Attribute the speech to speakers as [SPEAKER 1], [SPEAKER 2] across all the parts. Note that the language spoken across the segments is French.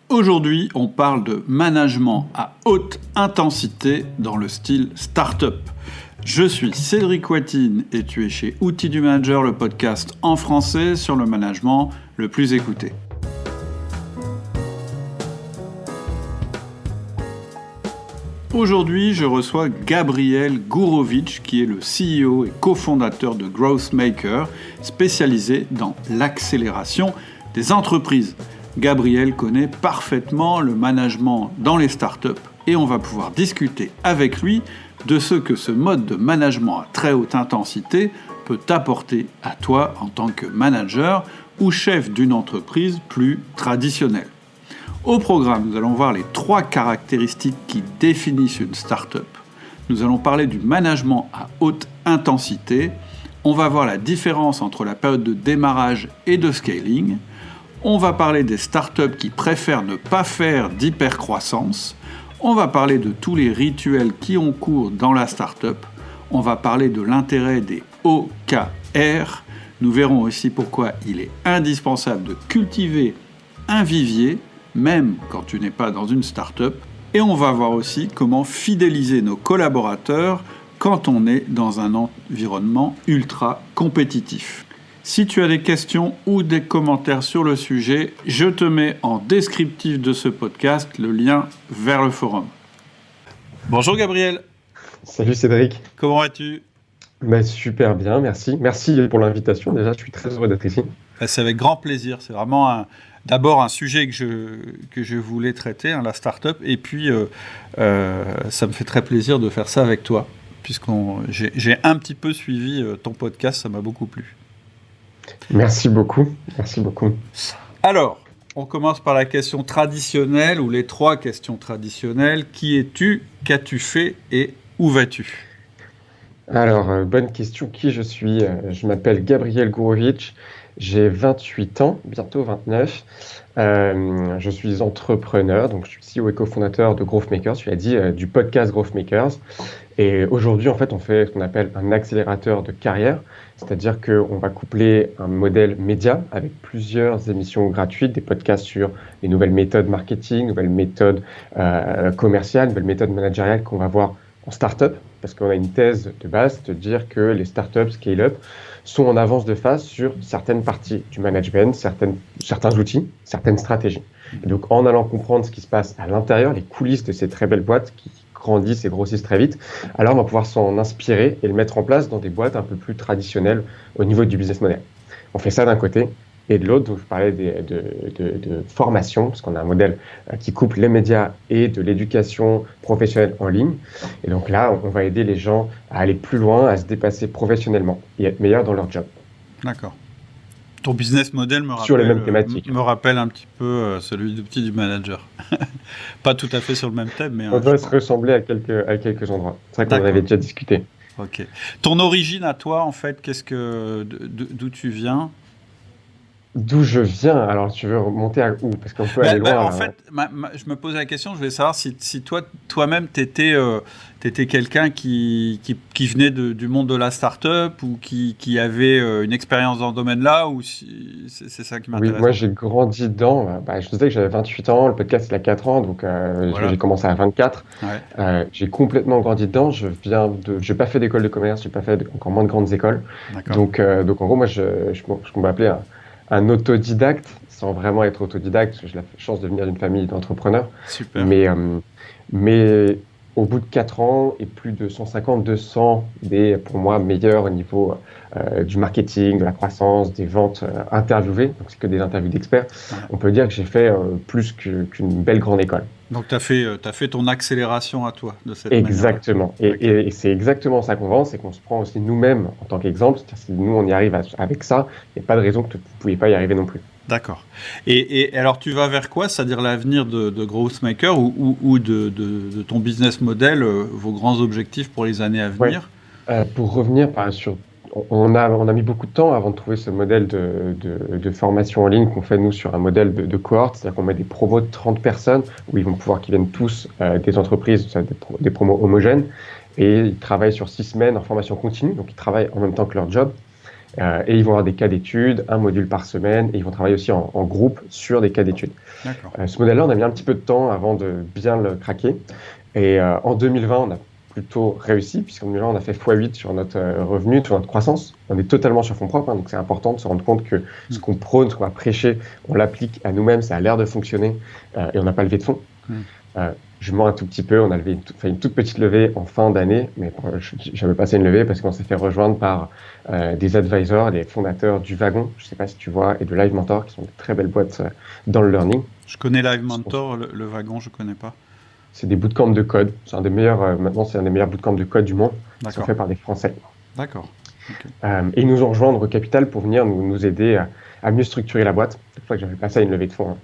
[SPEAKER 1] Aujourd'hui, on parle de management à haute intensité dans le style startup. Je suis Cédric Watine et tu es chez Outils du Manager, le podcast en français sur le management le plus écouté. Aujourd'hui, je reçois Gabriel Gourovic, qui est le CEO et cofondateur de Growthmaker, spécialisé dans l'accélération des entreprises. Gabriel connaît parfaitement le management dans les startups et on va pouvoir discuter avec lui de ce que ce mode de management à très haute intensité peut t'apporter à toi en tant que manager ou chef d'une entreprise plus traditionnelle. Au programme, nous allons voir les 3 caractéristiques qui définissent une startup. Nous allons parler du management à haute intensité. On va voir la différence entre la période de démarrage et de scaling. On va parler des startups qui préfèrent ne pas faire d'hypercroissance. On va parler de tous les rituels qui ont cours dans la startup. On va parler de l'intérêt des OKR. Nous verrons aussi pourquoi il est indispensable de cultiver un vivier, même quand tu n'es pas dans une startup. Et on va voir aussi comment fidéliser nos collaborateurs quand on est dans un environnement ultra compétitif. Si tu as des questions ou des commentaires sur le sujet, je te mets en descriptif de ce podcast le lien vers le forum. Bonjour Gabriel.
[SPEAKER 2] Salut Cédric.
[SPEAKER 1] Comment vas-tu ?
[SPEAKER 2] Super bien, merci. Merci pour l'invitation. Déjà, je suis très heureux d'être ici.
[SPEAKER 1] C'est avec grand plaisir. C'est vraiment d'abord un sujet que je voulais traiter, la start-up. Et puis, ça me fait très plaisir de faire ça avec toi, puisque j'ai un petit peu suivi ton podcast. Ça m'a beaucoup plu.
[SPEAKER 2] Merci beaucoup.
[SPEAKER 1] Alors, on commence par la question traditionnelle, ou les 3 questions traditionnelles. Qui es-tu ? Qu'as-tu fait ? Et où vas-tu ?
[SPEAKER 2] Alors, bonne question. Qui je suis ? Je m'appelle Gabriel Gourovic. J'ai 28 ans, bientôt 29. Je suis entrepreneur, donc je suis CEO et cofondateur de Growthmaker, tu l'as dit, du podcast Growthmakers. Et aujourd'hui, en fait, on fait ce qu'on appelle un accélérateur de carrière, c'est-à-dire qu'on va coupler un modèle média avec plusieurs émissions gratuites, des podcasts sur les nouvelles méthodes marketing, nouvelles méthodes commerciales, nouvelles méthodes managériales qu'on va voir en start-up, parce qu'on a une thèse de base, de dire que les start-up scale-up sont en avance de phase sur certaines parties du management, certains outils, certaines stratégies. Et donc, en allant comprendre ce qui se passe à l'intérieur, les coulisses de ces très belles boîtes qui grandissent et grossissent très vite, alors on va pouvoir s'en inspirer et le mettre en place dans des boîtes un peu plus traditionnelles au niveau du business model. On fait ça d'un côté. Et de l'autre, donc je parlais de formation, parce qu'on a un modèle qui couple les médias et de l'éducation professionnelle en ligne. Et donc là, on va aider les gens à aller plus loin, à se dépasser professionnellement et être meilleurs dans leur job.
[SPEAKER 1] D'accord. Ton business model
[SPEAKER 2] sur les mêmes thématiques.
[SPEAKER 1] Me rappelle un petit peu celui d'Outils du Manager. Pas tout à fait sur le même thème, mais...
[SPEAKER 2] On doit se ressembler à quelques endroits. C'est vrai qu'on en avait déjà discuté.
[SPEAKER 1] Ok. Ton origine à toi, en fait, d'où tu viens ?
[SPEAKER 2] D'où je viens? Alors, tu veux remonter à où? Parce qu'on peut aller loin.
[SPEAKER 1] En fait, je me posais la question, je voulais savoir si toi-même, tu étais quelqu'un qui venait du monde de la start-up ou qui avait une expérience dans ce domaine-là, ou si c'est ça qui m'intéresse.
[SPEAKER 2] Oui, moi, j'ai grandi dedans. Je disais que j'avais 28 ans, le podcast, il a 4 ans, donc voilà. J'ai commencé à 24. Ouais. J'ai complètement grandi dedans. J'ai pas fait d'école de commerce, j'ai pas fait encore moins de grandes écoles. Donc, en gros, moi, je m'appelais un autodidacte, sans vraiment être autodidacte, parce que j'ai la chance de venir d'une famille d'entrepreneurs.
[SPEAKER 1] Super.
[SPEAKER 2] Mais au bout de 4 ans et plus de 150, 200 des, pour moi, meilleurs au niveau du marketing, de la croissance, des ventes interviewées, donc c'est que des interviews d'experts, on peut dire que j'ai fait plus qu'une belle grande école.
[SPEAKER 1] Donc tu as fait ton accélération à toi de cette
[SPEAKER 2] Exactement. Et c'est exactement ça qu'on vend, c'est qu'on se prend aussi nous-mêmes en tant qu'exemple. C'est-à-dire si nous on y arrive avec ça, il n'y a pas de raison que vous ne pouviez pas y arriver non plus.
[SPEAKER 1] D'accord. Et alors tu vas vers quoi? C'est-à-dire l'avenir de Growthmaker ou de ton business model, vos grands objectifs pour les années à venir?
[SPEAKER 2] Pour revenir sur... On a mis beaucoup de temps avant de trouver ce modèle de formation en ligne qu'on fait nous sur un modèle de cohorte, c'est-à-dire qu'on met des promos de 30 personnes où qui viennent tous des entreprises, des promos homogènes, et ils travaillent sur 6 semaines en formation continue, donc ils travaillent en même temps que leur job. Et ils vont avoir des cas d'études, un module par semaine, et ils vont travailler aussi en groupe sur des cas d'études. Ce modèle-là, on a mis un petit peu de temps avant de bien le craquer. Et en 2020, on a plutôt réussi, puisqu'en 2020, on a fait x8 sur notre revenu, sur notre croissance. On est totalement sur fonds propres, donc c'est important de se rendre compte que ce qu'on prône, ce qu'on va prêcher, on l'applique à nous-mêmes, ça a l'air de fonctionner, et on n'a pas levé de fonds. Je mens un tout petit peu, on a fait une toute petite levée en fin d'année, mais j'avais passé une levée parce qu'on s'est fait rejoindre par des advisors, des fondateurs du Wagon, je ne sais pas si tu vois, et de Live Mentor, qui sont de très belles boîtes dans le learning.
[SPEAKER 1] Je connais Live Mentor, le Wagon, je ne connais pas.
[SPEAKER 2] C'est des bootcamps de code. C'est un des meilleurs, maintenant, c'est un des meilleurs bootcamps de code du monde. Ils sont faits par des Français.
[SPEAKER 1] D'accord. Okay.
[SPEAKER 2] Et ils nous ont rejoint au capital pour venir nous aider à mieux structurer la boîte. C'est pour ça que j'avais passé à une levée de fonds.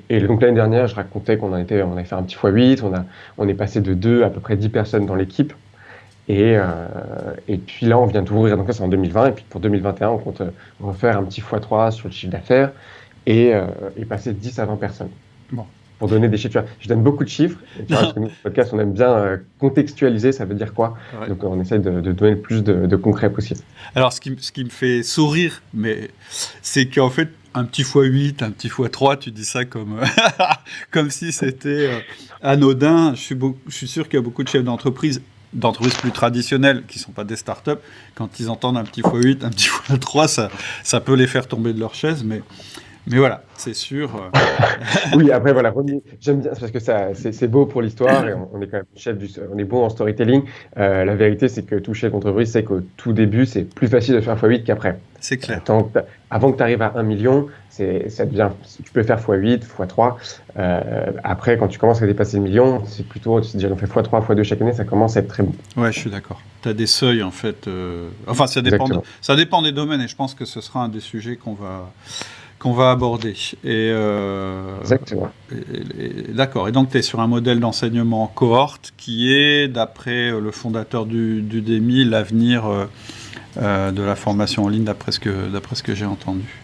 [SPEAKER 2] Et donc l'année dernière, je racontais qu'on avait fait un petit x8. On est passé de 2 à peu près 10 personnes dans l'équipe. Et puis là, on vient d'ouvrir. Donc ça, c'est en 2020. Et puis pour 2021, on compte refaire un petit x3 sur le chiffre d'affaires et passer de 10 à 20 personnes.
[SPEAKER 1] Bon.
[SPEAKER 2] Pour donner des chiffres. Je donne beaucoup de chiffres. Tu vois, parce que nous, le podcast, on aime bien contextualiser, ça veut dire quoi. Ouais. Donc, on essaie de donner le plus de concret possible.
[SPEAKER 1] Alors, ce qui me fait sourire, c'est qu'en fait, un petit x8, un petit x3, tu dis ça comme si c'était anodin. Je suis sûr qu'il y a beaucoup de chefs d'entreprise plus traditionnels qui ne sont pas des startups. Quand ils entendent un petit x8, un petit x3, ça peut les faire tomber de leur chaise, mais voilà, c'est sûr.
[SPEAKER 2] Oui, après voilà, j'aime bien parce que c'est beau pour l'histoire et on est quand même on est bon en storytelling. La vérité, c'est que tout chef d'entreprise sait qu'au tout début, c'est plus facile de faire x8 qu'après.
[SPEAKER 1] C'est clair.
[SPEAKER 2] Avant que tu arrives à 1 million, tu peux faire x8, x3. Après, quand tu commences à dépasser le million, c'est plutôt, tu te dis, on fait x3, x2 chaque année, ça commence à être très bon.
[SPEAKER 1] Ouais, je suis d'accord. Tu as des seuils en fait. Enfin, ça dépend des domaines et je pense que ce sera un des sujets qu'on va aborder.
[SPEAKER 2] Exactement.
[SPEAKER 1] D'accord. Et donc, tu es sur un modèle d'enseignement cohorte qui est, d'après le fondateur du DEMI, l'avenir de la formation en ligne, d'après ce que j'ai entendu.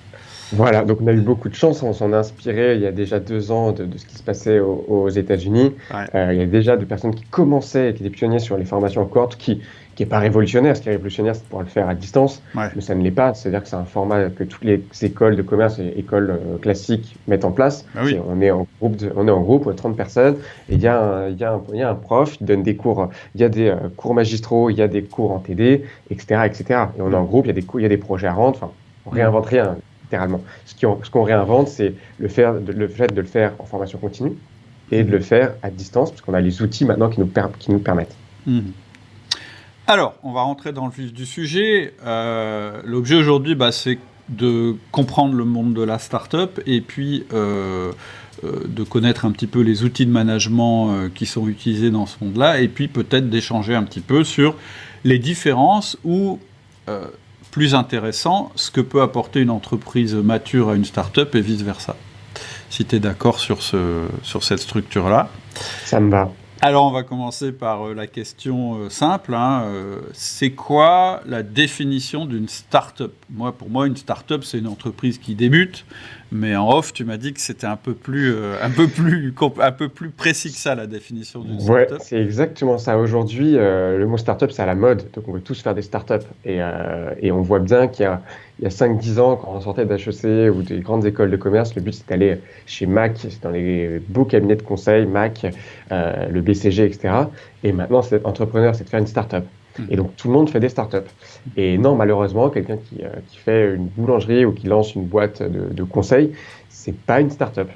[SPEAKER 2] Voilà, donc on a eu beaucoup de chance, on s'en a inspiré il y a déjà 2 ans de ce qui se passait aux États-Unis. Ouais. Il y a déjà des personnes qui commençaient, qui étaient pionniers sur les formations en cohorte, qui n'est pas révolutionnaire. Ce qui est révolutionnaire, c'est de pouvoir le faire à distance, mais ça ne l'est pas. C'est-à-dire que c'est un format que toutes les écoles de commerce et écoles classiques mettent en place. Oui. On est en groupe, on est 30 personnes, et il y a un prof qui donne des cours, il y a des cours magistraux, il y a des cours en TD, etc. etc. Et on est en groupe, il y a des projets à rendre, enfin, on réinvente rien. Littéralement. Ce qu'on réinvente, c'est le fait de le faire en formation continue et de le faire à distance, parce qu'on a les outils maintenant qui nous permettent.
[SPEAKER 1] Alors, on va rentrer dans le vif du sujet. L'objet aujourd'hui, c'est de comprendre le monde de la start-up et puis de connaître un petit peu les outils de management qui sont utilisés dans ce monde-là, et puis peut-être d'échanger un petit peu sur les différences ou plus intéressant, ce que peut apporter une entreprise mature à une start-up et vice-versa. Si tu es d'accord sur cette structure-là.
[SPEAKER 2] Ça me va.
[SPEAKER 1] Alors, on va commencer par la question simple. C'est quoi la définition d'une start-up ? Pour moi, une start-up, c'est une entreprise qui débute. Mais en off, tu m'as dit que c'était un peu plus précis que ça, la définition d'une start-up.
[SPEAKER 2] Ouais, c'est exactement ça. Aujourd'hui, le mot start-up, c'est à la mode. Donc, on veut tous faire des start-up. Et on voit bien qu'il y a 5-10 ans, quand on sortait d'HEC ou des grandes écoles de commerce, le but, c'était d'aller chez Mac, c'est dans les beaux cabinets de conseil, Mac, le BCG, etc. Et maintenant, c'est d'être entrepreneur, c'est de faire une start-up. Et donc, tout le monde fait des startups. Et non, malheureusement, quelqu'un qui fait une boulangerie ou qui lance une boîte de conseil, c'est pas une startup.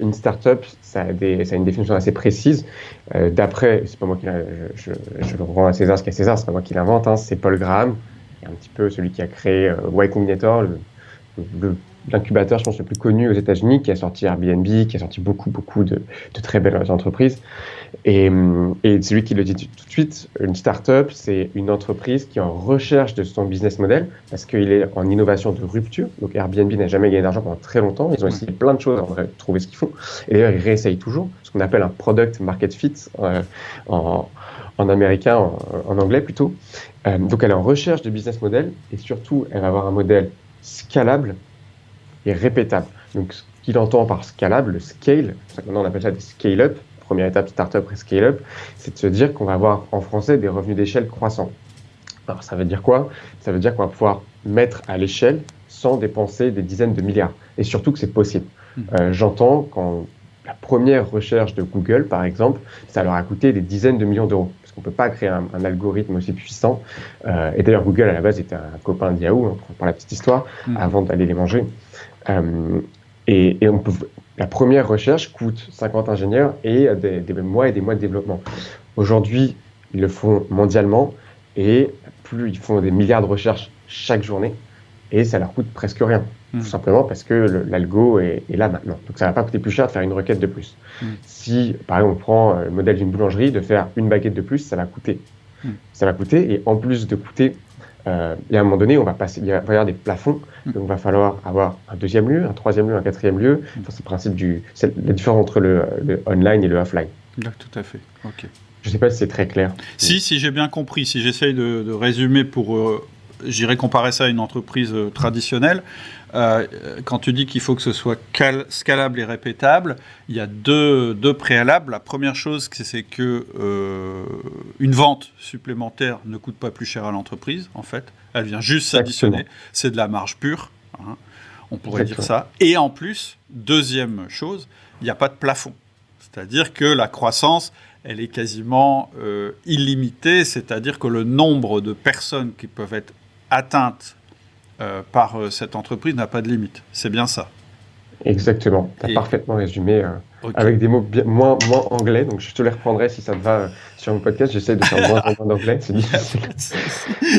[SPEAKER 2] Une startup, ça a une définition assez précise. D'après, c'est pas moi qui je le rends à César ce qu'il y a à César, c'est pas moi qui l'invente, c'est Paul Graham, un petit peu celui qui a créé Y Combinator, l'incubateur, je pense, le plus connu aux États-Unis, qui a sorti Airbnb, qui a sorti beaucoup de très belles entreprises. Et c'est lui qui le dit tout de suite, une start-up, c'est une entreprise qui est en recherche de son business model, parce qu'il est en innovation de rupture. Donc Airbnb n'a jamais gagné d'argent pendant très longtemps. Ils ont essayé plein de choses avant de trouver ce qu'ils font. Et d'ailleurs, ils réessayent toujours, ce qu'on appelle un product market fit en américain, en anglais plutôt. Donc elle est en recherche de business model, et surtout, elle va avoir un modèle scalable et répétable. Donc, ce qu'il entend par scalable, le scale, c'est pour ça que maintenant on appelle ça des scale-up, première étape start-up et scale-up, c'est de se dire qu'on va avoir en français des revenus d'échelle croissants. Alors, ça veut dire quoi? Ça veut dire qu'on va pouvoir mettre à l'échelle sans dépenser des dizaines de milliards. Et surtout que c'est possible. J'entends quand la première recherche de Google, par exemple, ça leur a coûté des dizaines de millions d'euros. Parce qu'on ne peut pas créer un algorithme aussi puissant. Et d'ailleurs, Google, à la base, était un copain de Yahoo, hein, pour la petite histoire, avant d'aller les manger. Et la première recherche coûte 50 ingénieurs et des mois et des mois de développement. Aujourd'hui, ils le font mondialement et plus ils font des milliards de recherches chaque journée et ça leur coûte presque rien. Tout simplement parce que l'algo est là maintenant. Donc ça ne va pas coûter plus cher de faire une requête de plus. Si, par exemple, on prend le modèle d'une boulangerie, de faire une baguette de plus, ça va coûter. Ça va coûter et en plus de coûter, et à un moment donné, il va y avoir des plafonds, donc il va falloir avoir un deuxième lieu, un troisième lieu, un quatrième lieu. Enfin, c'est le principe c'est la différence entre le online et le offline.
[SPEAKER 1] Tout à fait, ok.
[SPEAKER 2] Je ne sais pas si c'est très clair.
[SPEAKER 1] Si j'ai bien compris, si j'essaye de résumer pour, j'irais comparer ça à une entreprise traditionnelle, quand tu dis qu'il faut que ce soit scalable et répétable, il y a deux préalables. La première chose, c'est que une vente supplémentaire ne coûte pas plus cher à l'entreprise, en fait. Elle vient juste s'additionner. C'est de la marge pure, hein, on pourrait dire ça. Et en plus, deuxième chose, il n'y a pas de plafond. C'est-à-dire que la croissance, elle est quasiment illimitée, c'est-à-dire que le nombre de personnes qui peuvent être atteintes par cette entreprise n'a pas de limite. C'est bien ça.
[SPEAKER 2] Exactement. Tu as parfaitement résumé avec des mots moins anglais. Donc, je te les reprendrai si ça te va sur mon podcast. J'essaie de faire moins d'anglais. C'est difficile.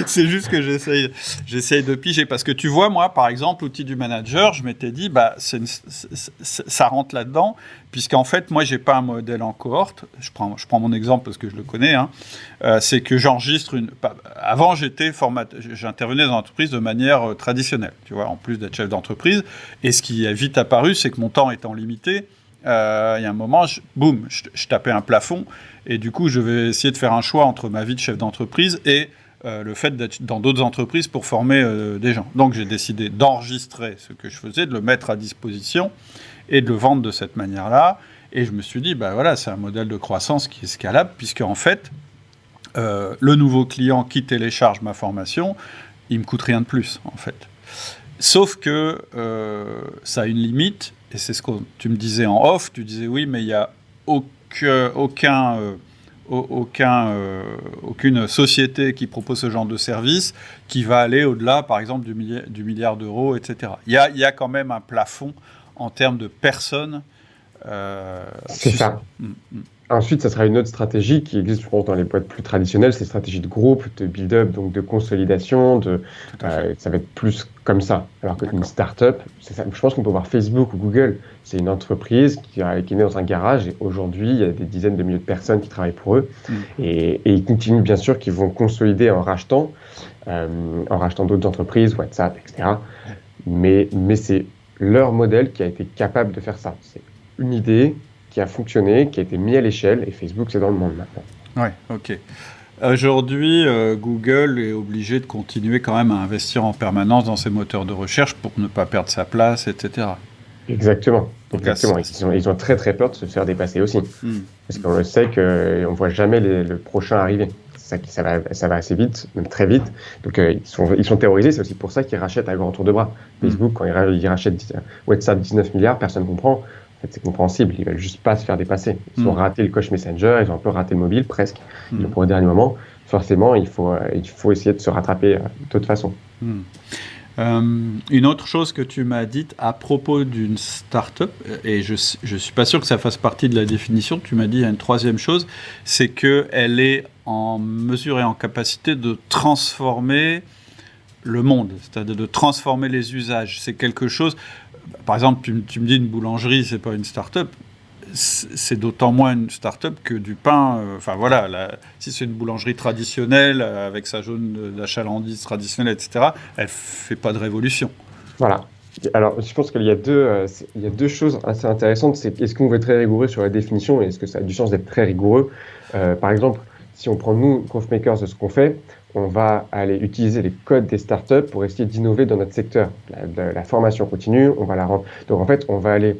[SPEAKER 1] C'est juste que j'essaye de piger. Parce que tu vois, moi, par exemple, l'outil du manager, je m'étais dit, ça rentre là-dedans. Puisqu'en fait, moi, je n'ai pas un modèle en cohorte. Je prends mon exemple parce que je le connais. Hein. C'est que j'enregistre Avant, j'intervenais dans l'entreprise de manière traditionnelle, tu vois, en plus d'être chef d'entreprise. Et ce qui est vite apparu, c'est que mon temps étant limité, il y a un moment, je tapais un plafond. Et du coup, je vais essayer de faire un choix entre ma vie de chef d'entreprise et le fait d'être dans d'autres entreprises pour former des gens. Donc, j'ai décidé d'enregistrer ce que je faisais, de le mettre à disposition et de le vendre de cette manière-là. Et je me suis dit, voilà, c'est un modèle de croissance qui est scalable, puisque en fait, le nouveau client qui télécharge ma formation, il me coûte rien de plus, en fait. Sauf que ça a une limite, et c'est ce que tu me disais en off. Tu disais oui, mais il n'y a aucune société qui propose ce genre de service qui va aller au-delà, par exemple, du milliard d'euros, etc. Il y a quand même un plafond en termes de personnes.
[SPEAKER 2] C'est ça. Ensuite, ça sera une autre stratégie qui existe, je pense, dans les boîtes plus traditionnelles, c'est une stratégie de groupe, de build-up, donc de consolidation. Ça va être plus comme ça. Alors qu'une start-up, je pense qu'on peut voir Facebook ou Google, c'est une entreprise qui est née dans un garage et aujourd'hui, il y a des dizaines de milliers de personnes qui travaillent pour eux. Et ils continuent, bien sûr, qu'ils vont consolider en rachetant d'autres entreprises, WhatsApp, etc. Mais c'est leur modèle qui a été capable de faire ça. C'est une idée qui a fonctionné, qui a été mis à l'échelle, et Facebook, c'est dans le monde maintenant.
[SPEAKER 1] Ouais, ok. Aujourd'hui, Google est obligé de continuer quand même à investir en permanence dans ses moteurs de recherche pour ne pas perdre sa place, etc.
[SPEAKER 2] Exactement. Ils ont très très peur de se faire dépasser aussi. Parce qu'on le sait qu'on ne voit jamais le prochain arriver. Ça va assez vite, même très vite. Donc ils sont terrorisés, c'est aussi pour ça qu'ils rachètent à grand tour de bras. Facebook, quand ils rachètent WhatsApp 19 milliards, personne ne comprend. En fait, c'est compréhensible, ils ne veulent juste pas se faire dépasser. Ils ont raté le coach Messenger, ils ont un peu raté le mobile, presque. Pour le dernier moment, forcément, il faut essayer de se rattraper de toute façon.
[SPEAKER 1] Une autre chose que tu m'as dite à propos d'une start-up, et je ne suis pas sûr que ça fasse partie de la définition, tu m'as dit une troisième chose, c'est qu'elle est en mesure et en capacité de transformer le monde, c'est-à-dire de transformer les usages. C'est quelque chose... Par exemple, tu me dis une boulangerie, c'est pas une start-up. C'est d'autant moins une start-up que du pain. Si c'est une boulangerie traditionnelle avec sa zone d'achalandise traditionnelle, etc., elle fait pas de révolution.
[SPEAKER 2] Voilà. Alors, je pense qu'il y a deux choses assez intéressantes. C'est est-ce qu'on veut être très rigoureux sur la définition et est-ce que ça a du sens d'être très rigoureux. Par exemple, si on prend nous, GrowthMakers, de ce qu'on fait, on va aller utiliser les codes des startups pour essayer d'innover dans notre secteur. La formation continue, on va la rendre. Donc en fait, on va aller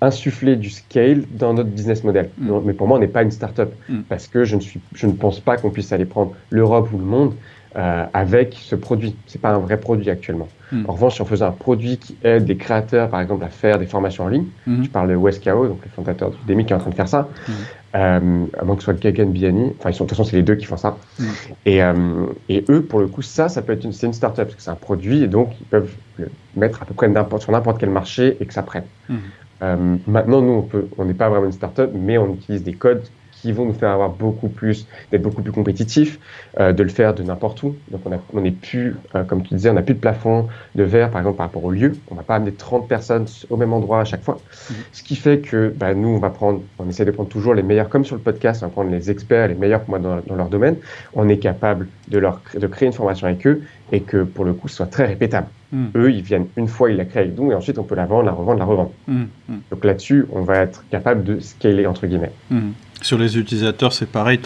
[SPEAKER 2] insuffler du scale dans notre business model. Mais pour moi, on n'est pas une start-up parce que je ne pense pas qu'on puisse aller prendre l'Europe ou le monde avec ce produit. C'est pas un vrai produit actuellement. En revanche, si on faisait un produit qui aide des créateurs, par exemple, à faire des formations en ligne, tu parles de WestKO, donc le fondateur d'Udemy qui est en train de faire ça, avant que ce soit Gagan Biani, de toute façon, c'est les deux qui font ça. Et eux, pour le coup, ça peut être c'est une start-up parce que c'est un produit et donc ils peuvent le mettre à peu près sur n'importe quel marché et que ça prenne. Maintenant, nous, on n'est pas vraiment une start-up, mais on utilise des codes qui vont nous faire d'être beaucoup plus compétitifs, de le faire de n'importe où. Donc, on n'est plus, comme tu disais, on n'a plus de plafond de verre, par exemple, par rapport au lieu. On ne va pas amener 30 personnes au même endroit à chaque fois. Ce qui fait que nous, on essaie de prendre toujours les meilleurs, comme sur le podcast, on va prendre les experts, les meilleurs pour moi dans leur domaine. On est capable de créer une formation avec eux et que, pour le coup, ce soit très répétable. Eux, ils viennent une fois, ils la créent avec nous et ensuite, on peut la vendre, la revendre, la revendre. Donc là-dessus, on va être capable de scaler, entre guillemets.
[SPEAKER 1] Sur les utilisateurs, c'est pareil,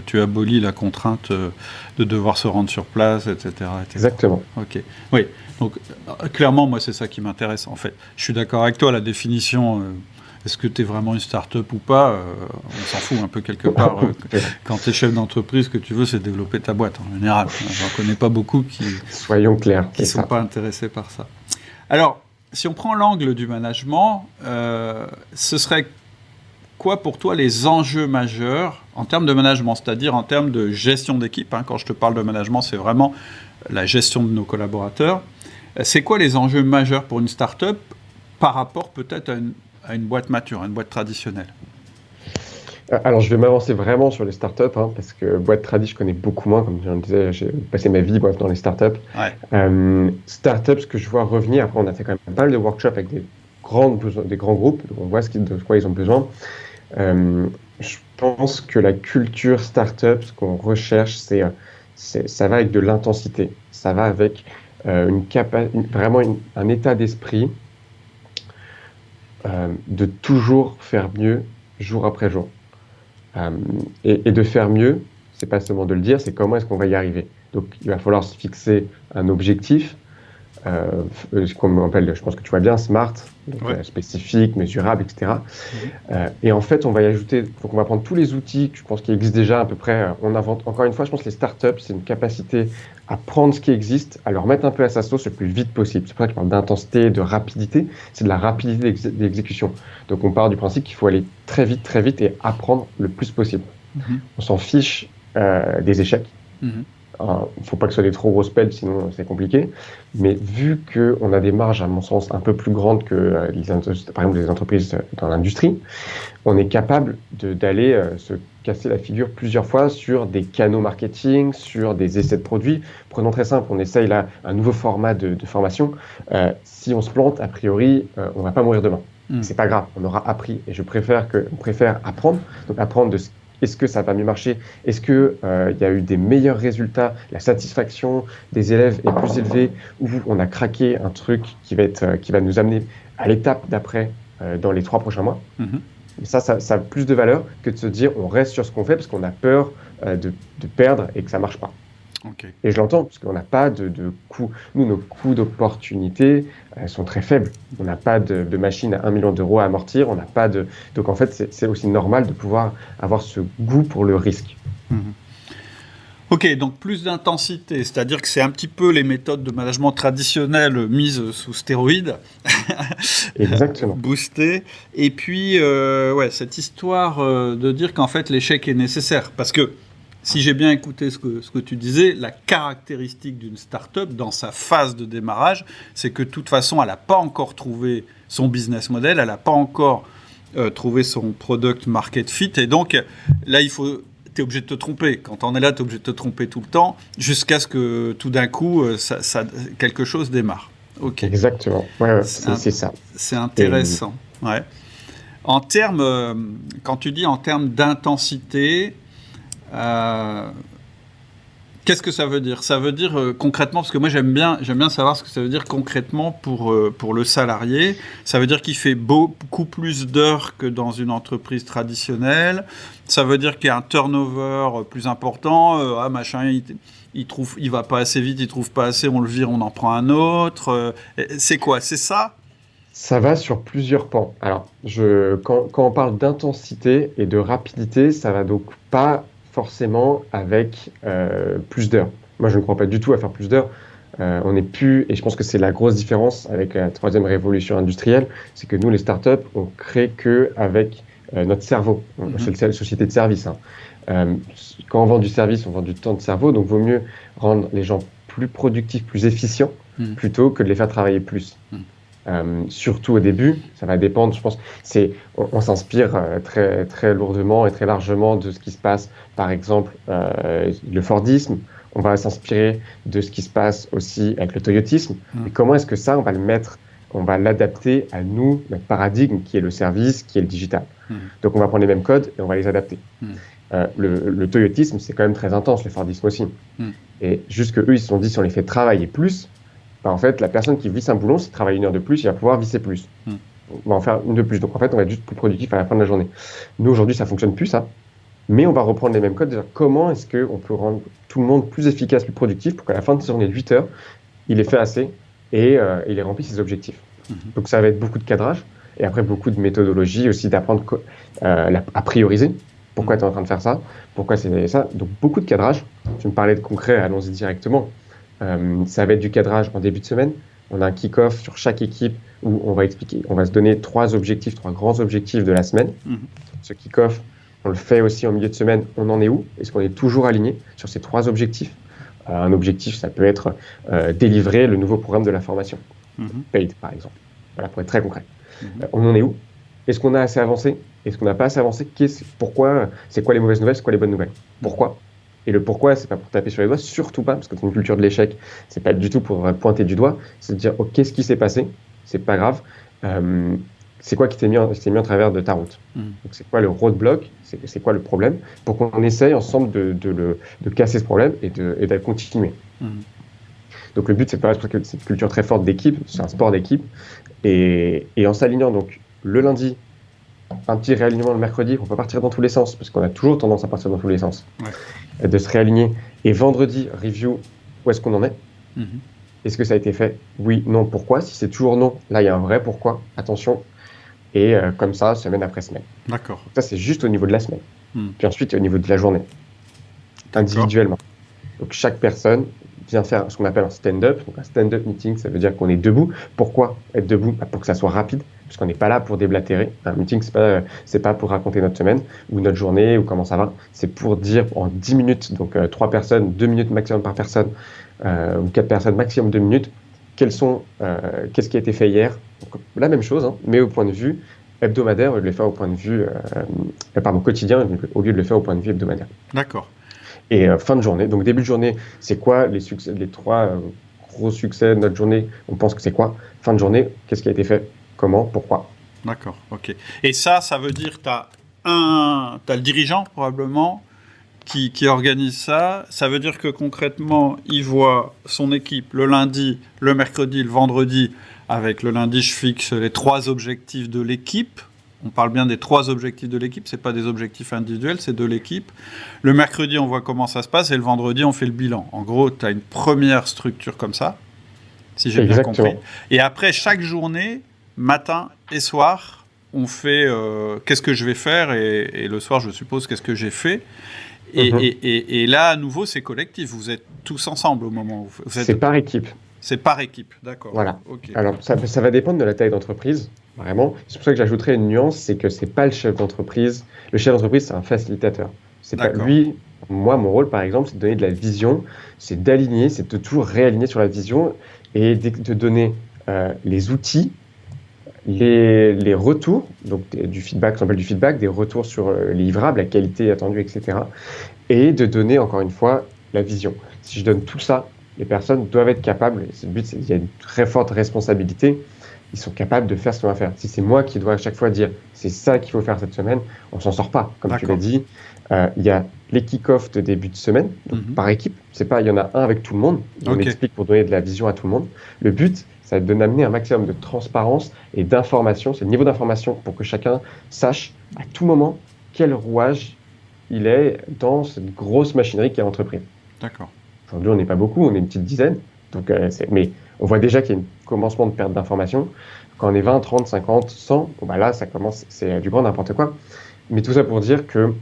[SPEAKER 1] tu abolis la contrainte de devoir se rendre sur place, etc.
[SPEAKER 2] Exactement.
[SPEAKER 1] Ok. Oui, donc clairement, moi, c'est ça qui m'intéresse, en fait. Je suis d'accord avec toi, la définition, est-ce que tu es vraiment une start-up ou pas, on s'en fout un peu quelque part. Quand tu es chef d'entreprise, ce que tu veux, c'est développer ta boîte, en général. Je n'en connais pas beaucoup qui ne sont pas intéressés par ça. Alors, si on prend l'angle du management, ce serait quoi pour toi les enjeux majeurs en termes de management, c'est-à-dire en termes de gestion d'équipe, Quand je te parle de management, c'est vraiment la gestion de nos collaborateurs. C'est quoi les enjeux majeurs pour une start-up par rapport peut-être à une boîte mature, à une boîte traditionnelle?
[SPEAKER 2] Alors, je vais m'avancer vraiment sur les startups, parce que boîte tradi, je connais beaucoup moins. Comme je le disais, j'ai passé ma vie dans les startups. Startups, ce que je vois revenir, après, on a fait quand même pas mal de workshops avec des grands groupes, on voit de quoi ils ont besoin. Je pense que la culture startup, ce qu'on recherche, ça va avec de l'intensité. Ça va avec vraiment un état d'esprit de toujours faire mieux jour après jour. Et de faire mieux, c'est pas seulement de le dire, c'est comment est-ce qu'on va y arriver. Donc il va falloir se fixer un objectif, ce qu'on appelle, je pense que tu vois bien, SMART, donc spécifique, mesurable, etc. Et en fait, on va y ajouter, donc on va prendre tous les outils, je pense, qui existent déjà à peu près. On invente, encore une fois, je pense que les startups, c'est une capacité à prendre ce qui existe, à le remettre un peu à sa sauce le plus vite possible. C'est pour ça que je parle d'intensité, de rapidité, c'est de la rapidité d'exécution. Donc on part du principe qu'il faut aller très vite et apprendre le plus possible. On s'en fiche des échecs. Il ne faut pas que ce soit des trop grosses pelles, sinon c'est compliqué. Mais vu qu'on a des marges, à mon sens, un peu plus grandes que, par exemple, les entreprises dans l'industrie, on est capable d'aller se casser la figure plusieurs fois sur des canaux marketing, sur des essais de produits. Prenons très simple, on essaye là un nouveau format de formation. Si on se plante, a priori, on ne va pas mourir demain. C'est pas grave, on aura appris. Et on préfère apprendre, donc apprendre de est-ce que ça va mieux marcher? Est-ce qu'il y a eu des meilleurs résultats? La satisfaction des élèves est plus élevée? Ou on a craqué un truc qui va nous amener à l'étape d'après dans les 3 prochains mois? Et ça a plus de valeur que de se dire on reste sur ce qu'on fait parce qu'on a peur de perdre et que ça ne marche pas. Et je l'entends parce qu'on n'a pas de coûts. Nous, nos coûts d'opportunité sont très faibles. On n'a pas de machine à 1 million d'euros à amortir. On n'a pas de... Donc en fait, c'est aussi normal de pouvoir avoir ce goût pour le risque.
[SPEAKER 1] Ok, donc plus d'intensité, c'est-à-dire que c'est un petit peu les méthodes de management traditionnelles mises sous stéroïdes.
[SPEAKER 2] Exactement.
[SPEAKER 1] Boostées. Et puis, cette histoire de dire qu'en fait l'échec est nécessaire. Parce que si j'ai bien écouté ce que tu disais, la caractéristique d'une start-up dans sa phase de démarrage, c'est que de toute façon, elle n'a pas encore trouvé son business model, elle n'a pas encore trouvé son product market fit. Et donc, là, tu es obligé de te tromper. Quand on est là, tu es obligé de te tromper tout le temps, jusqu'à ce que tout d'un coup, quelque chose démarre. Okay.
[SPEAKER 2] Exactement. C'est ça.
[SPEAKER 1] C'est intéressant. Ouais. En termes, quand tu dis en termes d'intensité, qu'est-ce que ça veut dire? Ça veut dire concrètement, parce que moi j'aime bien savoir ce que ça veut dire concrètement pour le salarié. Ça veut dire qu'il fait beaucoup plus d'heures que dans une entreprise traditionnelle. Ça veut dire qu'il y a un turnover plus important. Machin, il va pas assez vite, il trouve pas assez, on le vire, on en prend un autre. C'est quoi? C'est ça?
[SPEAKER 2] Ça va sur plusieurs pans. Alors, quand on parle d'intensité et de rapidité, ça va donc pas forcément avec plus d'heures. Moi, je ne crois pas du tout à faire plus d'heures. On n'est plus, et je pense que c'est la grosse différence avec la troisième révolution industrielle, c'est que nous, les startups, on crée que avec notre cerveau. C'est une société de service. Hein. Quand on vend du service, on vend du temps de cerveau, donc vaut mieux rendre les gens plus productifs, plus efficients, plutôt que de les faire travailler plus. Surtout au début, ça va dépendre, je pense, on s'inspire très, très lourdement et très largement de ce qui se passe, par exemple, le Fordisme, on va s'inspirer de ce qui se passe aussi avec le Toyotisme, et comment est-ce que ça, on va l'adapter à nous, notre paradigme, qui est le service, qui est le digital. Donc on va prendre les mêmes codes et on va les adapter. Le Toyotisme, c'est quand même très intense, le Fordisme aussi. Et juste que eux, ils se sont dit, si on les fait travailler plus, en fait, la personne qui visse un boulon, s'il travaille 1 heure de plus, il va pouvoir visser plus. On va en faire une de plus. Donc, en fait, on va être juste plus productif à la fin de la journée. Nous, aujourd'hui, ça ne fonctionne plus, ça. Mais on va reprendre les mêmes codes. Dire comment est-ce qu'on peut rendre tout le monde plus efficace, plus productif, pour qu'à la fin de sa journée de 8 heures, il ait fait assez et il ait rempli ses objectifs. Donc, ça va être beaucoup de cadrage. Et après, beaucoup de méthodologie aussi, d'apprendre à prioriser. Pourquoi tu es en train de faire ça? Pourquoi c'est ça? Donc, beaucoup de cadrage. Tu me parlais de concret, allons-y directement. Ça va être du cadrage en début de semaine. On a un kick-off sur chaque équipe où on va se donner 3 grands objectifs de la semaine. Ce kick-off, on le fait aussi en milieu de semaine. On en est où? Est-ce qu'on est toujours aligné sur ces 3 objectifs? Un objectif, ça peut être délivrer le nouveau programme de la formation, paid par exemple. Voilà, pour être très concret. On en est où? Est-ce qu'on a assez avancé? Est-ce qu'on n'a pas assez avancé? Pourquoi? C'est quoi les mauvaises nouvelles? C'est quoi les bonnes nouvelles? Pourquoi? Et le pourquoi, c'est pas pour taper sur les doigts, surtout pas, parce que c'est une culture de l'échec, c'est pas du tout pour pointer du doigt, c'est de dire, oh, qu'est-ce qui s'est passé? C'est pas grave. C'est quoi qui t'est mis en travers de ta route? Donc, c'est quoi le roadblock? C'est quoi le problème? Pour qu'on essaye ensemble de casser ce problème et de continuer. Donc, le but, c'est pas parce que c'est une culture très forte d'équipe, c'est un sport d'équipe. Et en s'alignant, donc, le lundi, un petit réalignement le mercredi, on peut partir dans tous les sens, parce qu'on a toujours tendance à partir dans tous les sens. De se réaligner. Et vendredi, review, où est-ce qu'on en est? Est-ce que ça a été fait? Oui, non, pourquoi? Si c'est toujours non, là, il y a un vrai pourquoi. Attention. Et comme ça, semaine après semaine.
[SPEAKER 1] D'accord.
[SPEAKER 2] Ça, c'est juste au niveau de la semaine. Puis ensuite, au niveau de la journée. Individuellement. Donc, chaque personne vient faire ce qu'on appelle un stand-up. Donc, un stand-up meeting, ça veut dire qu'on est debout. Pourquoi être debout? Pour que ça soit rapide. Parce qu'on n'est pas là pour déblatérer. Un meeting, c'est pas pour raconter notre semaine ou notre journée ou comment ça va. C'est pour dire en 10 minutes, donc 3 personnes, 2 minutes maximum par personne, ou 4 personnes maximum 2 minutes, qu'est-ce qui a été fait hier. Donc, la même chose, hein, mais au point de vue hebdomadaire, au lieu de le faire au point de vue quotidien, au lieu de le faire au point de vue hebdomadaire.
[SPEAKER 1] D'accord.
[SPEAKER 2] Et fin de journée, donc début de journée, c'est quoi les 3 gros succès de notre journée? On pense que c'est quoi? Fin de journée, qu'est-ce qui a été fait? Comment? Pourquoi?
[SPEAKER 1] D'accord, ok. Et ça veut dire que tu as le dirigeant probablement qui organise ça. Ça veut dire que concrètement, il voit son équipe le lundi, le mercredi, le vendredi. Avec le lundi, je fixe les 3 objectifs de l'équipe. On parle bien des 3 objectifs de l'équipe, ce n'est pas des objectifs individuels, c'est de l'équipe. Le mercredi, on voit comment ça se passe et le vendredi, on fait le bilan. En gros, tu as une première structure comme ça, si j'ai bien compris. Et après, chaque journée, matin et soir, on fait qu'est-ce que je vais faire et le soir, je suppose, qu'est-ce que j'ai fait. Et là, à nouveau, c'est collectif. Vous êtes tous ensemble au moment où vous êtes...
[SPEAKER 2] C'est par équipe.
[SPEAKER 1] C'est par équipe, d'accord.
[SPEAKER 2] Voilà.
[SPEAKER 1] Okay.
[SPEAKER 2] Alors, ça va dépendre de la taille d'entreprise, vraiment. C'est pour ça que j'ajouterais une nuance, c'est que c'est pas le chef d'entreprise. Le chef d'entreprise, c'est un facilitateur. C'est pas lui. Moi, mon rôle, par exemple, c'est de donner de la vision, c'est d'aligner, c'est de toujours réaligner sur la vision et de donner les outils, les retours, donc du feedback, ce qu'on appelle du feedback, des retours sur les livrables, la qualité attendue, etc. Et de donner, encore une fois, la vision. Si je donne tout ça, les personnes doivent être capables, et le but, c'est qu'il y a une très forte responsabilité, ils sont capables de faire ce qu'on va faire. Si c'est moi qui dois à chaque fois dire c'est ça qu'il faut faire cette semaine, on s'en sort pas. Comme tu l'as dit, il y a les kick-offs de début de semaine, donc par équipe. C'est pas, il y en a un avec tout le monde. On explique pour donner de la vision à tout le monde. Le but, c'est d'amener un maximum de transparence et d'information. C'est le niveau d'information pour que chacun sache à tout moment quel rouage il est dans cette grosse machinerie qui est l'entreprise.
[SPEAKER 1] D'accord.
[SPEAKER 2] Aujourd'hui, on n'est pas beaucoup, on est une petite dizaine. Donc, mais on voit déjà qu'il y a un commencement de perte d'information. Quand on est 20, 30, 50, 100, bon, là, ça commence, c'est du grand n'importe quoi. Mais tout ça pour dire que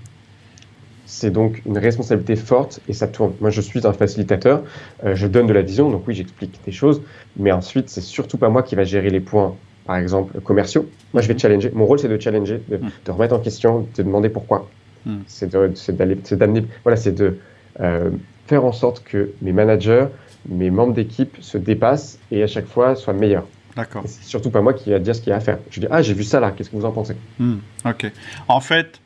[SPEAKER 2] c'est donc une responsabilité forte et ça tourne. Moi, je suis un facilitateur, je donne de la vision, donc oui, j'explique des choses, mais ensuite, c'est surtout pas moi qui va gérer les points, par exemple, commerciaux. Moi, je vais challenger. Mon rôle, c'est de challenger, de remettre en question, de demander pourquoi. C'est de faire en sorte que mes managers, mes membres d'équipe se dépassent et à chaque fois soient meilleurs.
[SPEAKER 1] D'accord.
[SPEAKER 2] Et c'est surtout pas moi qui va dire ce qu'il y a à faire. Je dis, j'ai vu ça là, qu'est-ce que vous en pensez?
[SPEAKER 1] Ok. En fait,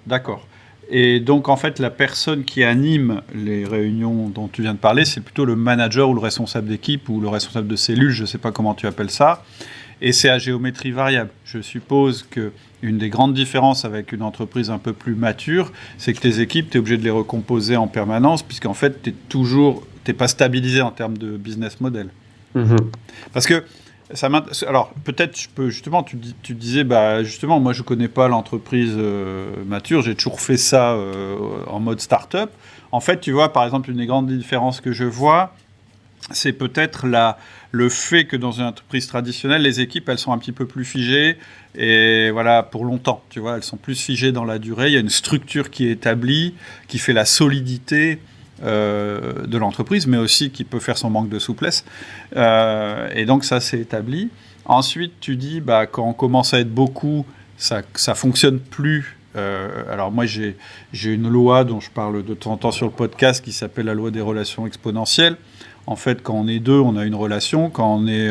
[SPEAKER 1] d'accord. Et donc, en fait, la personne qui anime les réunions dont tu viens de parler, c'est plutôt le manager ou le responsable d'équipe ou le responsable de cellule, je ne sais pas comment tu appelles ça. Et c'est à géométrie variable. Je suppose qu'une des grandes différences avec une entreprise un peu plus mature, c'est que tes équipes, tu es obligé de les recomposer en permanence, puisqu'en fait, tu n'es pas stabilisé en termes de business model. Parce que alors, peut-être, justement, tu disais, justement, moi, je ne connais pas l'entreprise mature, j'ai toujours fait ça en mode start-up. En fait, tu vois, par exemple, une des grandes différences que je vois, c'est peut-être le fait que dans une entreprise traditionnelle, les équipes, elles sont un petit peu plus figées, et voilà, pour longtemps, tu vois, elles sont plus figées dans la durée. Il y a une structure qui est établie, qui fait la solidité de l'entreprise, mais aussi qui peut faire son manque de souplesse. Et donc, ça, c'est établi. Ensuite, tu dis, quand on commence à être beaucoup, ça fonctionne plus. Alors, moi, j'ai une loi dont je parle de temps en temps sur le podcast qui s'appelle la loi des relations exponentielles. En fait, quand on est 2, on a une relation. Quand on est